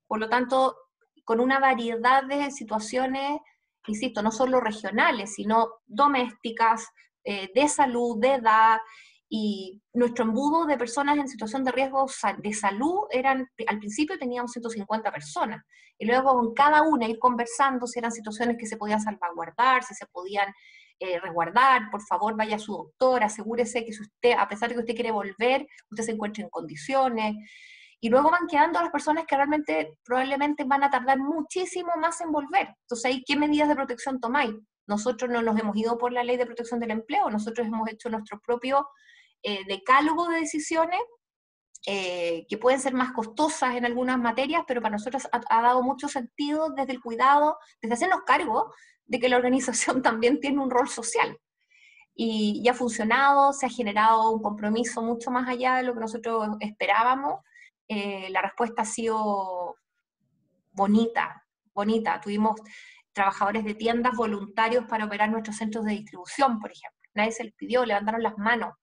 Por lo tanto, con una variedad de situaciones, insisto, no solo regionales, sino domésticas, de salud, de edad, y nuestro embudo de personas en situación de riesgo de salud al principio teníamos 150 personas, y luego con cada una ir conversando si eran situaciones que se podían salvaguardar, si se podían resguardar. Por favor vaya a su doctor, asegúrese que si usted, a pesar de que usted quiere volver, usted se encuentre en condiciones. Y luego van quedando las personas que realmente probablemente van a tardar muchísimo más en volver. Entonces, ¿ahí qué medidas de protección tomáis? Nosotros no nos hemos ido por la ley de protección del empleo, nosotros hemos hecho nuestro propio decálogo de decisiones, que pueden ser más costosas en algunas materias, pero para nosotros ha dado mucho sentido desde el cuidado, desde hacernos cargo de que la organización también tiene un rol social. Y ha funcionado, se ha generado un compromiso mucho más allá de lo que nosotros esperábamos. La respuesta ha sido bonita, bonita. Tuvimos trabajadores de tiendas voluntarios para operar nuestros centros de distribución, por ejemplo. Nadie se les pidió, levantaron las manos,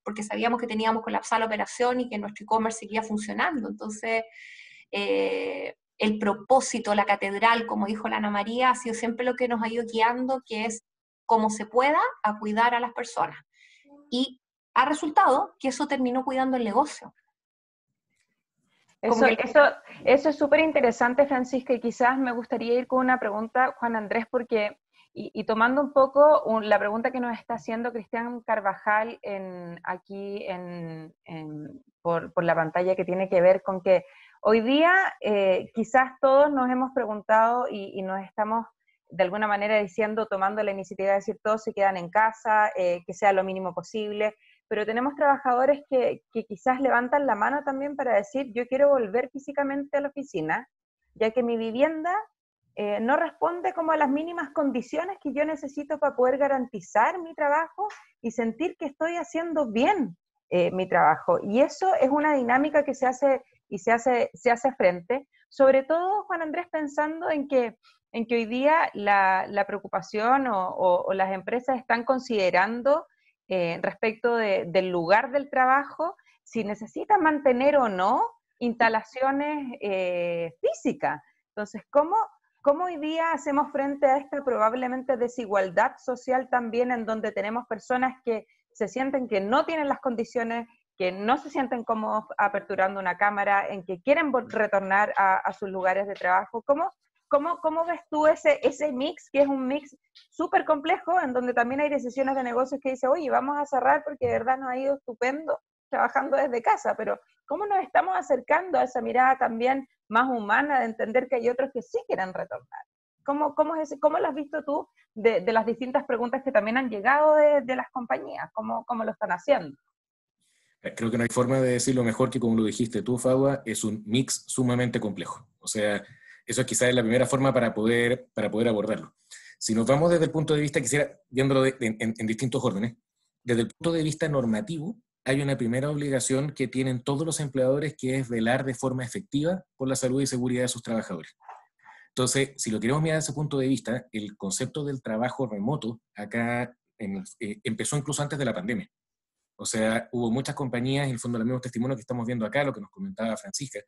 porque sabíamos que teníamos colapsada la operación y que nuestro e-commerce seguía funcionando. Entonces, el propósito, la catedral, como dijo la Ana María, ha sido siempre lo que nos ha ido guiando, que es como se pueda a cuidar a las personas. Y ha resultado que eso terminó cuidando el negocio. Eso es súper interesante, Francisca, y quizás me gustaría ir con una pregunta, Juan Andrés, porque, y tomando un poco la pregunta que nos está haciendo Cristian Carvajal por la pantalla, que tiene que ver con que hoy día quizás todos nos hemos preguntado y nos estamos de alguna manera diciendo, tomando la iniciativa de decir todos se quedan en casa, que sea lo mínimo posible, pero tenemos trabajadores que quizás levantan la mano también para decir, yo quiero volver físicamente a la oficina, ya que mi vivienda no responde como a las mínimas condiciones que yo necesito para poder garantizar mi trabajo y sentir que estoy haciendo bien mi trabajo. Y eso es una dinámica que se hace frente, sobre todo, Juan Andrés, pensando en que hoy día la preocupación o las empresas están considerando respecto del lugar del trabajo, si necesitan mantener o no instalaciones físicas. Entonces, ¿cómo hoy día hacemos frente a esta probablemente desigualdad social también, en donde tenemos personas que se sienten que no tienen las condiciones, que no se sienten cómodos aperturando una cámara, en que quieren retornar a sus lugares de trabajo? ¿Cómo ves tú ese mix, que es un mix súper complejo, en donde también hay decisiones de negocios que dicen, oye, vamos a cerrar porque de verdad nos ha ido estupendo trabajando desde casa, pero cómo nos estamos acercando a esa mirada también más humana de entender que hay otros que sí quieren retornar? ¿Cómo lo has visto tú de las distintas preguntas que también han llegado de las compañías? ¿Cómo lo están haciendo? Creo que no hay forma de decirlo mejor que como lo dijiste tú, Fagua, es un mix sumamente complejo. O sea, eso quizás es la primera forma para poder abordarlo. Si nos vamos desde el punto de vista, quisiera, viéndolo en distintos órdenes, desde el punto de vista normativo, hay una primera obligación que tienen todos los empleadores, que es velar de forma efectiva por la salud y seguridad de sus trabajadores. Entonces, si lo queremos mirar desde ese punto de vista, el concepto del trabajo remoto acá empezó incluso antes de la pandemia. O sea, hubo muchas compañías, en el fondo, el mismo testimonio que estamos viendo acá, lo que nos comentaba Francisca,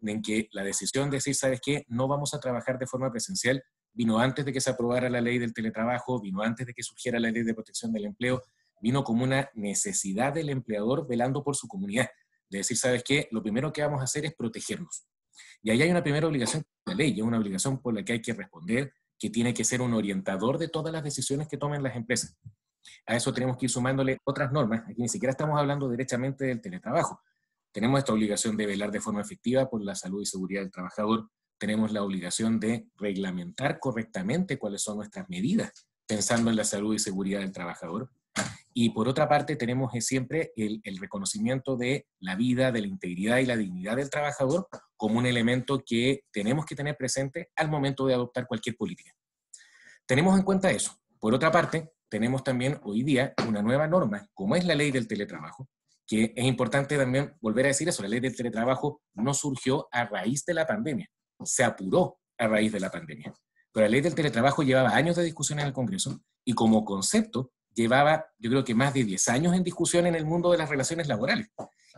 en que la decisión de decir, ¿sabes qué? No vamos a trabajar de forma presencial, vino antes de que se aprobara la ley del teletrabajo, vino antes de que surgiera la ley de protección del empleo, vino como una necesidad del empleador velando por su comunidad. De decir, ¿sabes qué? Lo primero que vamos a hacer es protegernos. Y ahí hay una primera obligación de la ley, es una obligación por la que hay que responder, que tiene que ser un orientador de todas las decisiones que tomen las empresas. A eso tenemos que ir sumándole otras normas. Aquí ni siquiera estamos hablando derechamente del teletrabajo. Tenemos esta obligación de velar de forma efectiva por la salud y seguridad del trabajador. Tenemos la obligación de reglamentar correctamente cuáles son nuestras medidas, pensando en la salud y seguridad del trabajador. Y por otra parte, tenemos siempre el reconocimiento de la vida, de la integridad y la dignidad del trabajador como un elemento que tenemos que tener presente al momento de adoptar cualquier política. Tenemos en cuenta eso. Por otra parte, tenemos también hoy día una nueva norma, como es la ley del teletrabajo, que es importante también volver a decir eso. La ley del teletrabajo no surgió a raíz de la pandemia, se apuró a raíz de la pandemia. Pero la ley del teletrabajo llevaba años de discusión en el Congreso y como concepto llevaba, yo creo que más de 10 años en discusión en el mundo de las relaciones laborales.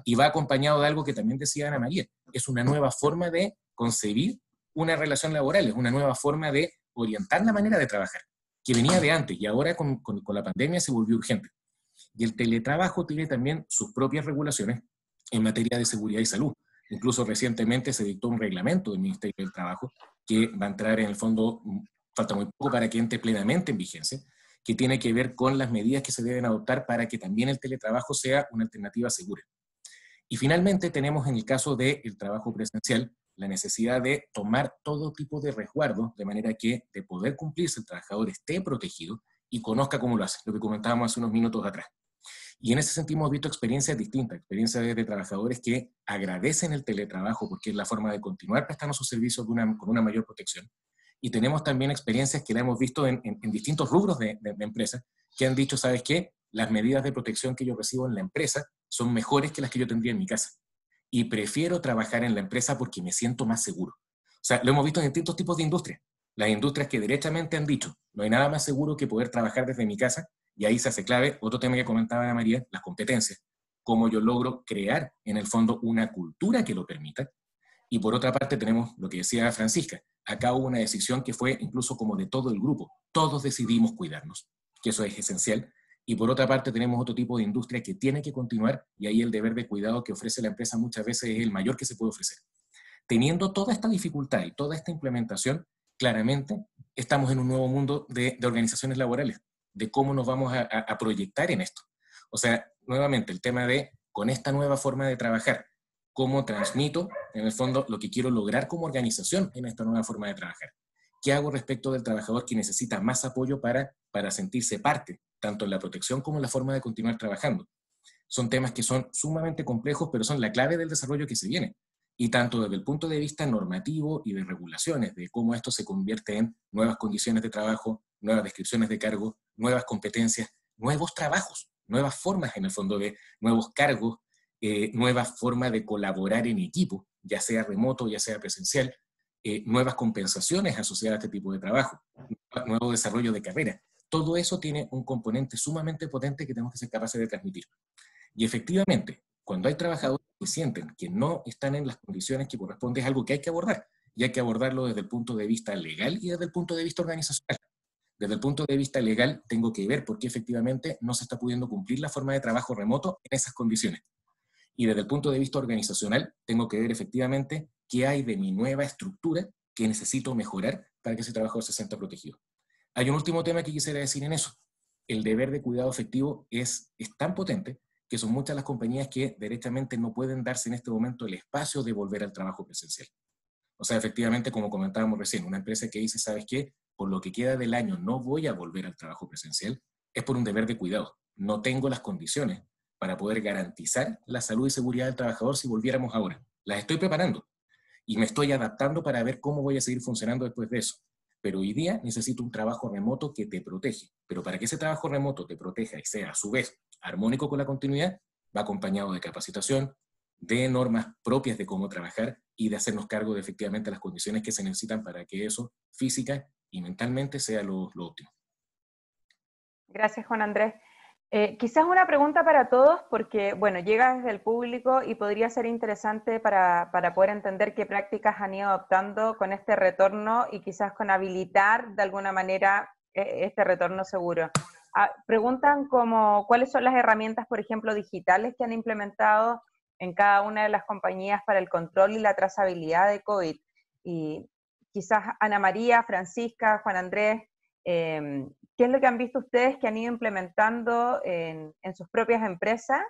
Y va acompañado de algo que también decía Ana María, es una nueva forma de concebir una relación laboral, es una nueva forma de orientar la manera de trabajar, que venía de antes y ahora con la pandemia se volvió urgente. Y el teletrabajo tiene también sus propias regulaciones en materia de seguridad y salud. Incluso recientemente se dictó un reglamento del Ministerio del Trabajo que va a entrar en el fondo, falta muy poco para que entre plenamente en vigencia, que tiene que ver con las medidas que se deben adoptar para que también el teletrabajo sea una alternativa segura. Y finalmente tenemos en el caso del trabajo presencial la necesidad de tomar todo tipo de resguardos de manera que de poder cumplirse el trabajador esté protegido y conozca cómo lo hace, lo que comentábamos hace unos minutos atrás. Y en ese sentido hemos visto experiencias distintas, experiencias de trabajadores que agradecen el teletrabajo porque es la forma de continuar prestando sus servicios con una mayor protección. Y tenemos también experiencias que la hemos visto en distintos rubros de empresas que han dicho, ¿sabes qué? Las medidas de protección que yo recibo en la empresa son mejores que las que yo tendría en mi casa. Y prefiero trabajar en la empresa porque me siento más seguro. O sea, lo hemos visto en distintos tipos de industrias. Las industrias que derechamente han dicho, no hay nada más seguro que poder trabajar desde mi casa, y ahí se hace clave otro tema que comentaba Ana María, las competencias. Cómo yo logro crear, en el fondo, una cultura que lo permita. Y por otra parte tenemos lo que decía Francisca. Acá hubo una decisión que fue incluso como de todo el grupo. Todos decidimos cuidarnos, que eso es esencial. Y por otra parte tenemos otro tipo de industria que tiene que continuar y ahí el deber de cuidado que ofrece la empresa muchas veces es el mayor que se puede ofrecer. Teniendo toda esta dificultad y toda esta implementación, claramente estamos en un nuevo mundo de organizaciones laborales, de cómo nos vamos a proyectar en esto. O sea, nuevamente el tema de, con esta nueva forma de trabajar, cómo transmito, en el fondo, lo que quiero lograr como organización en esta nueva forma de trabajar. ¿Qué hago respecto del trabajador que necesita más apoyo para sentirse parte, tanto en la protección como en la forma de continuar trabajando? Son temas que son sumamente complejos, pero son la clave del desarrollo que se viene. Y tanto desde el punto de vista normativo y de regulaciones, de cómo esto se convierte en nuevas condiciones de trabajo, nuevas descripciones de cargo, nuevas competencias, nuevos trabajos. nuevas formas en el fondo de nuevos cargos, nuevas formas de colaborar en equipo, ya sea remoto, ya sea presencial, nuevas compensaciones asociadas a este tipo de trabajo, nuevo desarrollo de carrera. Todo eso tiene un componente sumamente potente que tenemos que ser capaces de transmitir. Y efectivamente, cuando hay trabajadores que sienten que no están en las condiciones que corresponden, es algo que hay que abordar. Y hay que abordarlo desde el punto de vista legal y desde el punto de vista organizacional. Desde el punto de vista legal, tengo que ver por qué efectivamente no se está pudiendo cumplir la forma de trabajo remoto en esas condiciones. Y desde el punto de vista organizacional, tengo que ver efectivamente qué hay de mi nueva estructura que necesito mejorar para que ese trabajador se sienta protegido. Hay un último tema que quisiera decir en eso. El deber de cuidado efectivo es tan potente que son muchas las compañías que derechamente no pueden darse en este momento el espacio de volver al trabajo presencial. O sea, efectivamente, como comentábamos recién, una empresa que dice, ¿sabes qué? Por lo que queda del año no voy a volver al trabajo presencial, es por un deber de cuidado. No tengo las condiciones para poder garantizar la salud y seguridad del trabajador si volviéramos ahora. Las estoy preparando y me estoy adaptando para ver cómo voy a seguir funcionando después de eso. Pero hoy día necesito un trabajo remoto que te protege. Pero para que ese trabajo remoto te proteja y sea a su vez armónico con la continuidad, va acompañado de capacitación, de normas propias de cómo trabajar y de hacernos cargo de efectivamente las condiciones que se necesitan para que eso física y mentalmente sea lo óptimo. Gracias, Juan Andrés. Quizás una pregunta para todos, porque, bueno, llega desde el público y podría ser interesante para poder entender qué prácticas han ido adoptando con este retorno y quizás con habilitar de alguna manera este retorno seguro. Preguntan como, ¿cuáles son las herramientas, por ejemplo, digitales que han implementado en cada una de las compañías para el control y la trazabilidad de COVID? Y quizás Ana María, Francisca, Juan Andrés, ¿qué es lo que han visto ustedes que han ido implementando en sus propias empresas?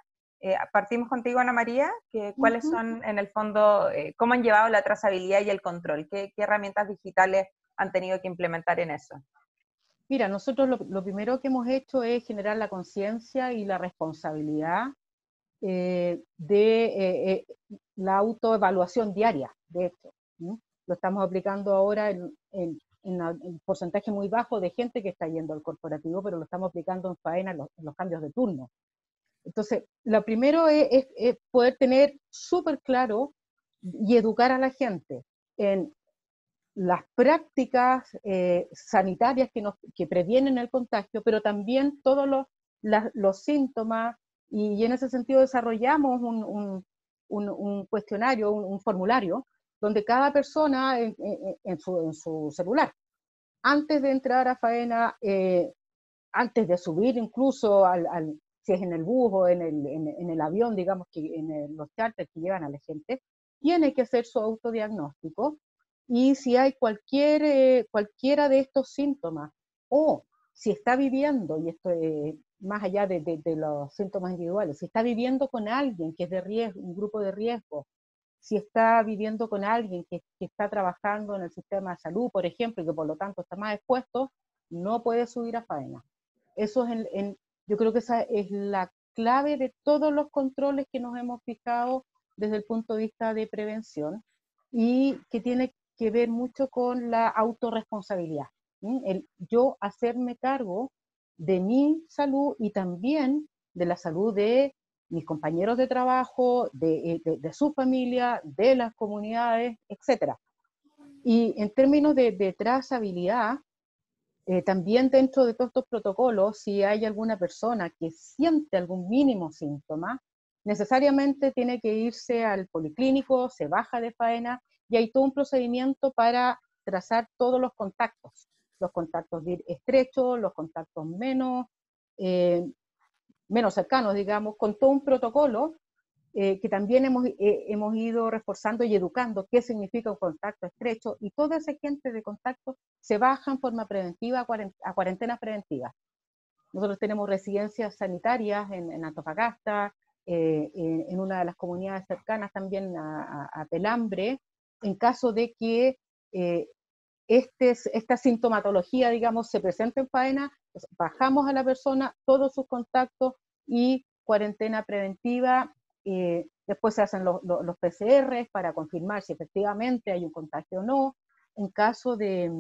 Partimos contigo, Ana María, ¿cuáles son en el fondo, cómo han llevado la trazabilidad y el control? ¿Qué herramientas digitales han tenido que implementar en eso? Mira, nosotros lo primero que hemos hecho es generar la conciencia y la responsabilidad de la autoevaluación diaria, de hecho. ¿No? Lo estamos aplicando ahora en un porcentaje muy bajo de gente que está yendo al corporativo, pero lo estamos aplicando en faena en los cambios de turno. Entonces, lo primero es poder tener súper claro y educar a la gente en las prácticas sanitarias que previenen el contagio, pero también todos los síntomas, y en ese sentido desarrollamos un cuestionario, un formulario, donde cada persona en su celular, antes de entrar a faena, antes de subir incluso si es en el bus o en el avión, digamos, que los charters que llevan a la gente, tiene que hacer su autodiagnóstico, y si hay cualquiera de estos síntomas, o si está viviendo, y esto más allá de los síntomas individuales, si está viviendo con alguien que es de riesgo, un grupo de riesgo, si está viviendo con alguien que está trabajando en el sistema de salud, por ejemplo, y que por lo tanto está más expuesto, no puede subir a faena. Eso es yo creo que esa es la clave de todos los controles que nos hemos fijado desde el punto de vista de prevención, y que tiene que ver mucho con la autorresponsabilidad. El yo hacerme cargo de mi salud y también de la salud de mis compañeros de trabajo, de su familia, de las comunidades, etc. Y en términos de trazabilidad, también dentro de todos estos protocolos, si hay alguna persona que siente algún mínimo síntoma, necesariamente tiene que irse al policlínico, se baja de faena, y hay todo un procedimiento para trazar todos los contactos estrechos, los contactos menos cercanos, digamos, con todo un protocolo que también hemos ido reforzando y educando qué significa un contacto estrecho, y toda esa gente de contacto se baja en forma preventiva a cuarentenas preventivas. Nosotros tenemos residencias sanitarias en Antofagasta, en una de las comunidades cercanas también a Pelambre, en caso de que esta sintomatología, digamos, se presente en faena, pues bajamos a la persona, todos sus contactos y cuarentena preventiva. Después se hacen los PCR para confirmar si efectivamente hay un contagio o no. En caso de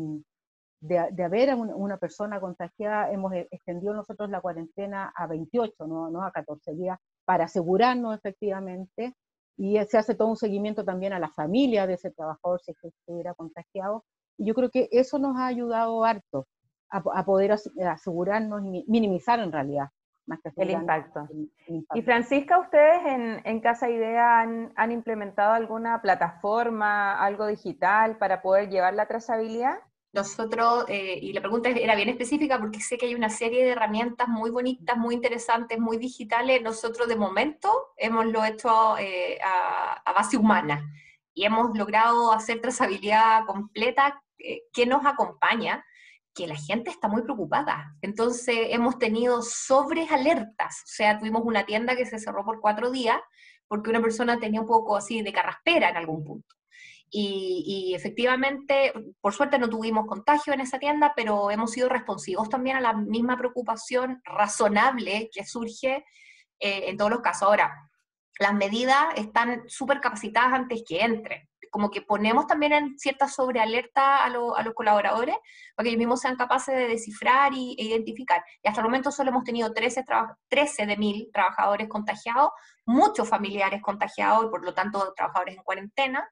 de haber una persona contagiada, hemos extendido nosotros la cuarentena a 28, no a 14 días, para asegurarnos efectivamente, y se hace todo un seguimiento también a la familia de ese trabajador si es que estuviera contagiado, y yo creo que eso nos ha ayudado harto a poder asegurarnos y minimizar en realidad, más que El asegurarnos, impacto. el Y impacto. Francisca, ¿ustedes en Casa Idea han implementado alguna plataforma, algo digital para poder llevar la trazabilidad? Nosotros, y la pregunta era bien específica porque sé que hay una serie de herramientas muy bonitas, muy interesantes, muy digitales. Nosotros de momento hemos lo hecho a base humana y hemos logrado hacer trazabilidad completa que nos acompaña, que la gente está muy preocupada. Entonces hemos tenido sobrealertas, o sea, tuvimos una tienda que se cerró por 4 días porque una persona tenía un poco así de carraspera en algún punto. Y efectivamente, por suerte no tuvimos contagio en esa tienda, pero hemos sido responsivos también a la misma preocupación razonable que surge en todos los casos. Ahora, las medidas están súper capacitadas antes que entren. Como que ponemos también en cierta sobrealerta a los colaboradores para que ellos mismos sean capaces de descifrar e identificar. Y hasta el momento solo hemos tenido 13 de 1000 trabajadores contagiados, muchos familiares contagiados y por lo tanto trabajadores en cuarentena.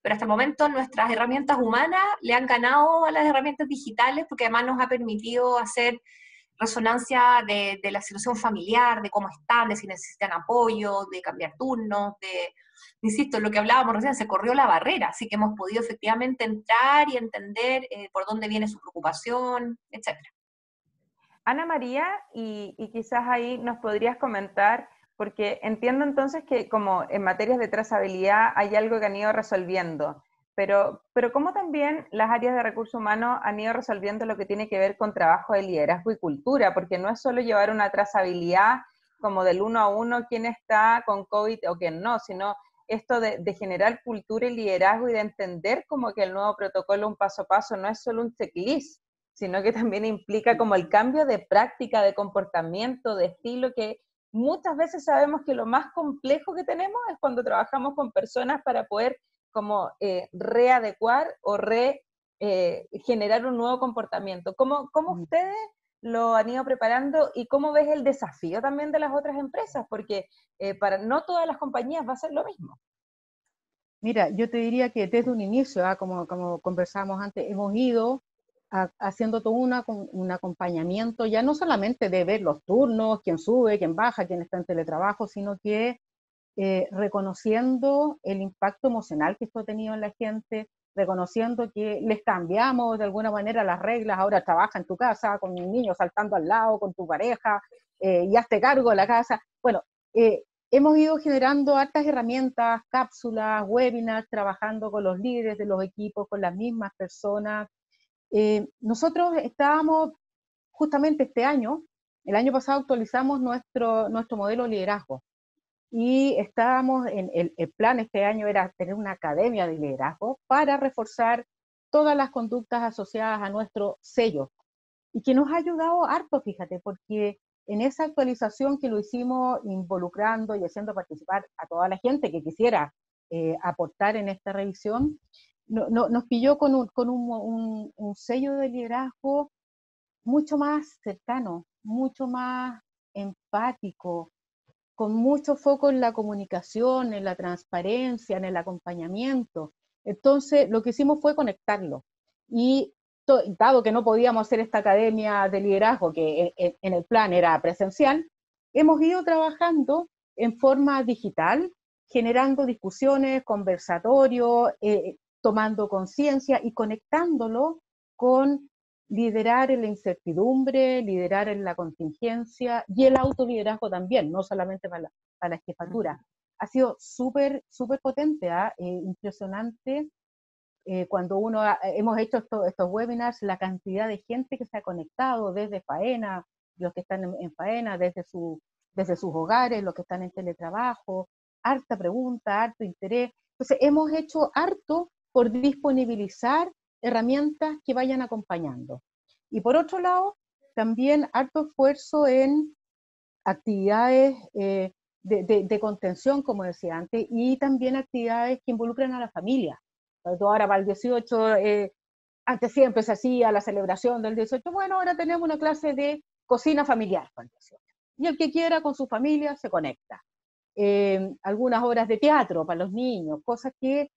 Pero hasta el momento nuestras herramientas humanas le han ganado a las herramientas digitales porque además nos ha permitido hacer resonancia de la situación familiar, de cómo están, de si necesitan apoyo, de cambiar turnos, insisto, lo que hablábamos recién, se corrió la barrera, así que hemos podido efectivamente entrar y entender por dónde viene su preocupación, etc. Ana María, y quizás ahí nos podrías comentar, porque entiendo entonces que como en materias de trazabilidad hay algo que han ido resolviendo, pero cómo también las áreas de recursos humanos han ido resolviendo lo que tiene que ver con trabajo de liderazgo y cultura, porque no es solo llevar una trazabilidad como del 1 a 1 quién está con COVID o quién no, sino esto de generar cultura y liderazgo y de entender como que el nuevo protocolo, un paso a paso, no es solo un checklist, sino que también implica como el cambio de práctica, de comportamiento, de estilo, que muchas veces sabemos que lo más complejo que tenemos es cuando trabajamos con personas para poder como readecuar o generar un nuevo comportamiento. ¿Cómo ustedes lo han ido preparando y cómo ves el desafío también de las otras empresas? Porque para no todas las compañías va a ser lo mismo. Mira, yo te diría que desde un inicio, como conversábamos antes, hemos ido haciendo todo un acompañamiento, ya no solamente de ver los turnos, quién sube, quién baja, quién está en teletrabajo, sino que reconociendo el impacto emocional que esto ha tenido en la gente, reconociendo que les cambiamos de alguna manera las reglas, ahora trabaja en tu casa, con un niño saltando al lado, con tu pareja, y hazte cargo de la casa. Bueno, hemos ido generando hartas herramientas, cápsulas, webinars, trabajando con los líderes de los equipos, con las mismas personas. Nosotros estábamos justamente este año, el año pasado actualizamos nuestro modelo de liderazgo y estábamos el plan este año era tener una academia de liderazgo para reforzar todas las conductas asociadas a nuestro sello y que nos ha ayudado harto, fíjate, porque en esa actualización que lo hicimos involucrando y haciendo participar a toda la gente que quisiera aportar en esta revisión, nos pilló con un sello de liderazgo mucho más cercano, mucho más empático, con mucho foco en la comunicación, en la transparencia, en el acompañamiento. Entonces, lo que hicimos fue conectarlo. Y dado que no podíamos hacer esta academia de liderazgo, que en el plan era presencial, hemos ido trabajando en forma digital, generando discusiones, conversatorios, tomando conciencia y conectándolo con liderar en la incertidumbre, liderar en la contingencia y el autoliderazgo también, no solamente para la jefatura. Ha sido súper potente, impresionante. Cuando hemos hecho estos webinars, la cantidad de gente que se ha conectado desde faena, los que están en faena, desde sus hogares, los que están en teletrabajo, harta pregunta, harto interés. Entonces, hemos hecho harto por disponibilizar herramientas que vayan acompañando. Y por otro lado, también harto esfuerzo en actividades de contención, como decía antes, y también actividades que involucran a la familia. Sobre todo ahora para el 18 antes siempre se hacía la celebración del 18, bueno, ahora tenemos una clase de cocina familiar para el 18. Y el que quiera con su familia se conecta. Algunas obras de teatro para los niños, cosas que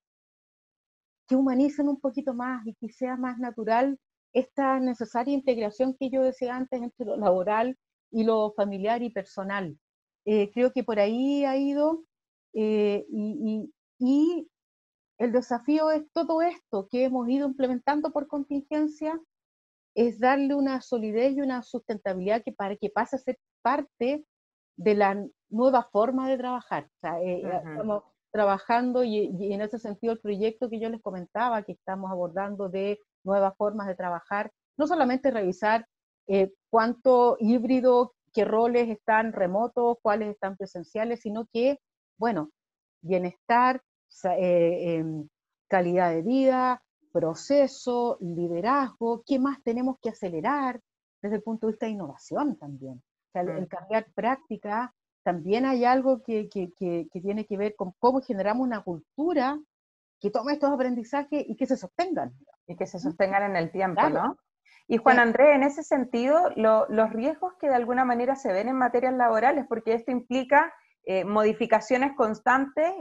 humanicen un poquito más y que sea más natural esta necesaria integración que yo decía antes entre lo laboral y lo familiar y personal. Creo que por ahí ha ido, y el desafío es todo esto que hemos ido implementando por contingencia, es darle una solidez y una sustentabilidad para que pase a ser parte de la nueva forma de trabajar. O sea, estamos trabajando y en ese sentido el proyecto que yo les comentaba, que estamos abordando de nuevas formas de trabajar, no solamente revisar cuánto híbrido, qué roles están remotos, cuáles están presenciales, sino que, bueno, bienestar, calidad de vida, proceso, liderazgo, qué más tenemos que acelerar desde el punto de vista de innovación también. O sea, el cambiar práctica, también hay algo que tiene que ver con cómo generamos una cultura que tome estos aprendizajes y que se sostengan. Y que se sostengan en el tiempo, claro. ¿no? Y Juan Andrés, en ese sentido, los riesgos que de alguna manera se ven en materias laborales, porque esto implica modificaciones constantes,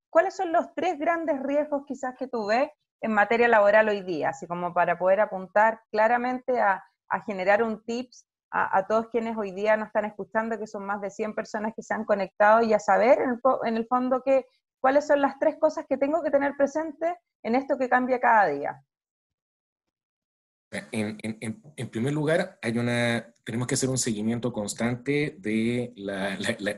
¿cuáles son los 3 grandes riesgos quizás que tú ves en materia laboral hoy día? Así como para poder apuntar claramente a generar un tips a todos quienes hoy día nos están escuchando, que son más de 100 personas que se han conectado, y a saber en el fondo cuáles son las 3 cosas que tengo que tener presentes en esto que cambia cada día. En primer lugar, tenemos que hacer un seguimiento constante de la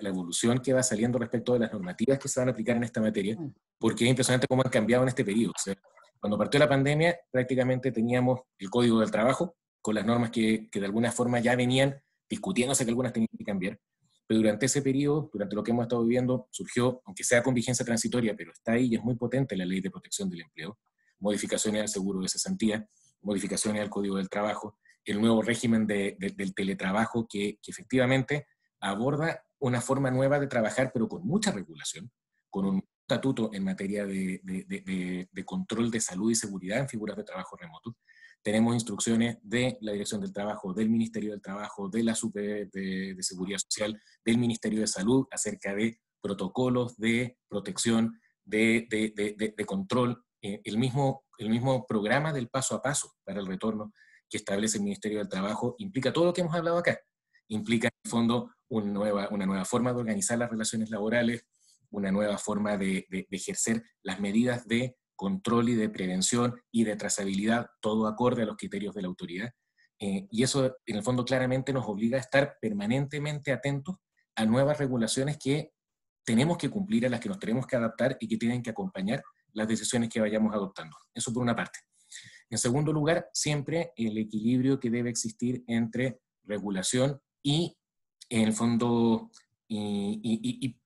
evolución que va saliendo respecto de las normativas que se van a aplicar en esta materia, porque es impresionante cómo han cambiado en este periodo. O sea, cuando partió la pandemia, prácticamente teníamos el Código del Trabajo, con las normas que de alguna forma ya venían discutiéndose, que algunas tenían que cambiar, pero durante ese periodo, durante lo que hemos estado viviendo, surgió, aunque sea con vigencia transitoria, pero está ahí y es muy potente, la Ley de Protección del Empleo, modificaciones al seguro de cesantía, modificaciones al Código del Trabajo, el nuevo régimen del teletrabajo que efectivamente aborda una forma nueva de trabajar, pero con mucha regulación, con un estatuto en materia de control de salud y seguridad en figuras de trabajo remoto. Tenemos instrucciones de la Dirección del Trabajo, del Ministerio del Trabajo, de la SUPE de Seguridad Social, del Ministerio de Salud, acerca de protocolos de protección, de control. El mismo programa del paso a paso para el retorno que establece el Ministerio del Trabajo implica todo lo que hemos hablado acá. Implica, en el fondo, una nueva forma de organizar las relaciones laborales, una nueva forma de ejercer las medidas de control y de prevención y de trazabilidad, todo acorde a los criterios de la autoridad. Y eso, en el fondo, claramente nos obliga a estar permanentemente atentos a nuevas regulaciones que tenemos que cumplir, a las que nos tenemos que adaptar y que tienen que acompañar las decisiones que vayamos adoptando. Eso por una parte. En segundo lugar, siempre el equilibrio que debe existir entre regulación y, en el fondo, y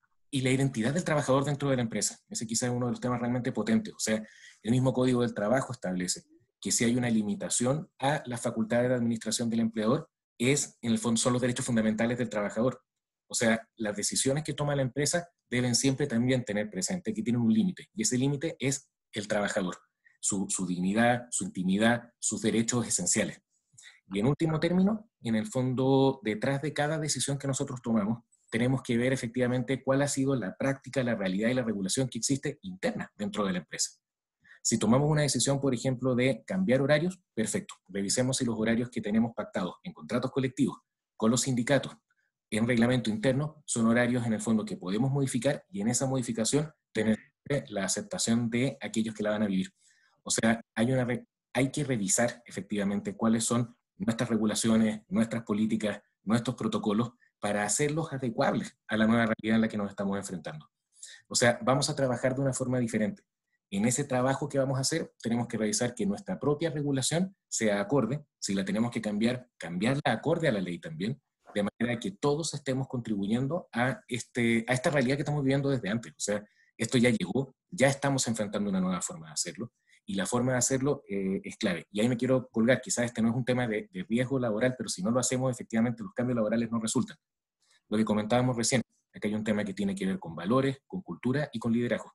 la identidad del trabajador dentro de la empresa. Ese quizás es uno de los temas realmente potentes. O sea, el mismo Código del Trabajo establece que si hay una limitación a las facultades de administración del empleador, en el fondo son los derechos fundamentales del trabajador. O sea, las decisiones que toma la empresa deben siempre también tener presente que tienen un límite, y ese límite es el trabajador, su dignidad, su intimidad, sus derechos esenciales. Y en último término, en el fondo, detrás de cada decisión que nosotros tomamos, tenemos que ver efectivamente cuál ha sido la práctica, la realidad y la regulación que existe interna dentro de la empresa. Si tomamos una decisión, por ejemplo, de cambiar horarios, perfecto, revisemos si los horarios que tenemos pactados en contratos colectivos con los sindicatos, en reglamento interno, son horarios en el fondo que podemos modificar, y en esa modificación tener la aceptación de aquellos que la van a vivir. O sea, hay que revisar efectivamente cuáles son nuestras regulaciones, nuestras políticas, nuestros protocolos, para hacerlos adecuables a la nueva realidad en la que nos estamos enfrentando. O sea, vamos a trabajar de una forma diferente. En ese trabajo que vamos a hacer, tenemos que revisar que nuestra propia regulación sea acorde. Si la tenemos que cambiarla acorde a la ley también, de manera que todos estemos contribuyendo a esta realidad que estamos viviendo desde antes. O sea, esto ya llegó, ya estamos enfrentando una nueva forma de hacerlo, y la forma de hacerlo es clave. Y ahí me quiero colgar, quizás este no es un tema de riesgo laboral, pero si no lo hacemos, efectivamente los cambios laborales no resultan. Lo que comentábamos recién, acá hay un tema que tiene que ver con valores, con cultura y con liderazgo.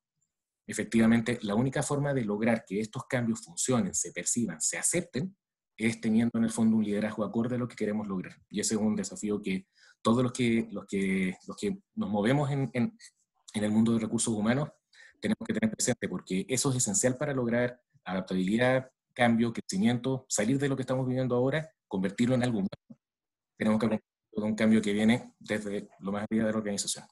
efectivamente la única forma de lograr que estos cambios funcionen, se perciban, se acepten, es teniendo en el fondo un liderazgo acorde a lo que queremos lograr. Y ese es un desafío que todos los que nos movemos en el mundo de recursos humanos tenemos que tener presente, porque eso es esencial para lograr adaptabilidad, cambio, crecimiento, salir de lo que estamos viviendo ahora, convertirlo en algo nuevo. Tenemos que convertirlo en un cambio que viene desde lo más arriba de la organización.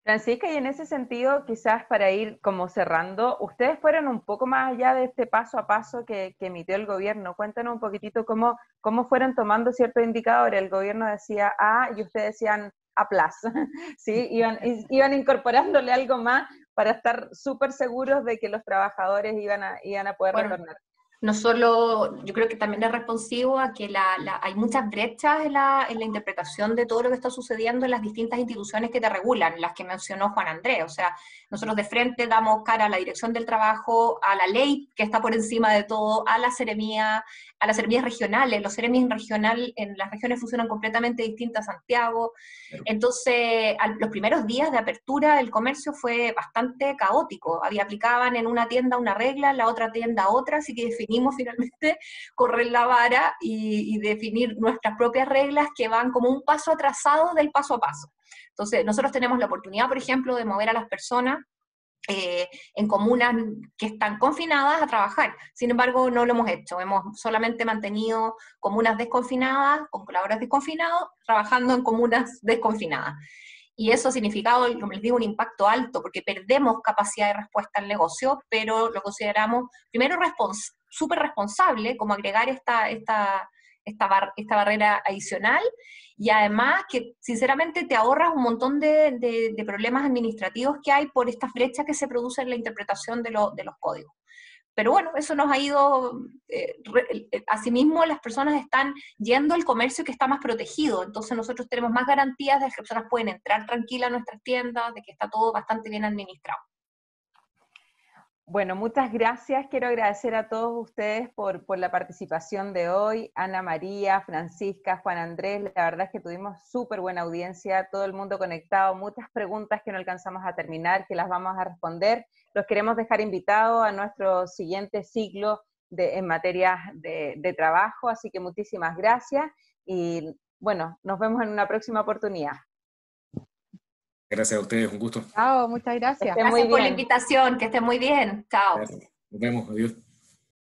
Francisca, y en ese sentido, quizás para ir como cerrando, ustedes fueron un poco más allá de este paso a paso que emitió el gobierno. Cuéntanos un poquitito cómo fueron tomando ciertos indicadores. El gobierno decía A y ustedes decían A+, ¿sí? Iban incorporándole algo más para estar súper seguros de que los trabajadores iban a poder retornar. No solo, yo creo que también es responsivo a que hay muchas brechas en la interpretación de todo lo que está sucediendo en las distintas instituciones que te regulan, las que mencionó Juan Andrés. O sea, nosotros de frente damos cara a la Dirección del Trabajo, a la ley que está por encima de todo, a las seremías regionales. Los seremías regional en las regiones funcionan completamente distintas a Santiago. Entonces, los primeros días de apertura del comercio fue bastante caótico. Aplicaban en una tienda una regla, en la otra tienda otra, así que definimos finalmente correr la vara y definir nuestras propias reglas que van como un paso atrasado del paso a paso. Entonces, nosotros tenemos la oportunidad, por ejemplo, de mover a las personas en comunas que están confinadas a trabajar. Sin embargo, no lo hemos hecho. Hemos solamente mantenido comunas desconfinadas, con colaboradores desconfinados, trabajando en comunas desconfinadas. Y eso ha significado, como les digo, un impacto alto, porque perdemos capacidad de respuesta al negocio, pero lo consideramos, primero, súper responsable, como agregar esta barrera adicional, y además que sinceramente te ahorras un montón de problemas administrativos que hay por estas brechas que se producen en la interpretación de los códigos. Pero bueno, eso nos ha ido, asimismo las personas están yendo al comercio que está más protegido, entonces nosotros tenemos más garantías de que las personas pueden entrar tranquilas a nuestras tiendas, de que está todo bastante bien administrado. Bueno, muchas gracias. Quiero agradecer a todos ustedes por la participación de hoy. Ana María, Francisca, Juan Andrés, la verdad es que tuvimos súper buena audiencia, todo el mundo conectado, muchas preguntas que no alcanzamos a terminar, que las vamos a responder. Los queremos dejar invitados a nuestro siguiente ciclo en materia de trabajo, así que muchísimas gracias y bueno, nos vemos en una próxima oportunidad. Gracias a ustedes, un gusto. Chao, muchas gracias. Gracias por la invitación, que estén muy bien. Chao. Gracias. Nos vemos, adiós.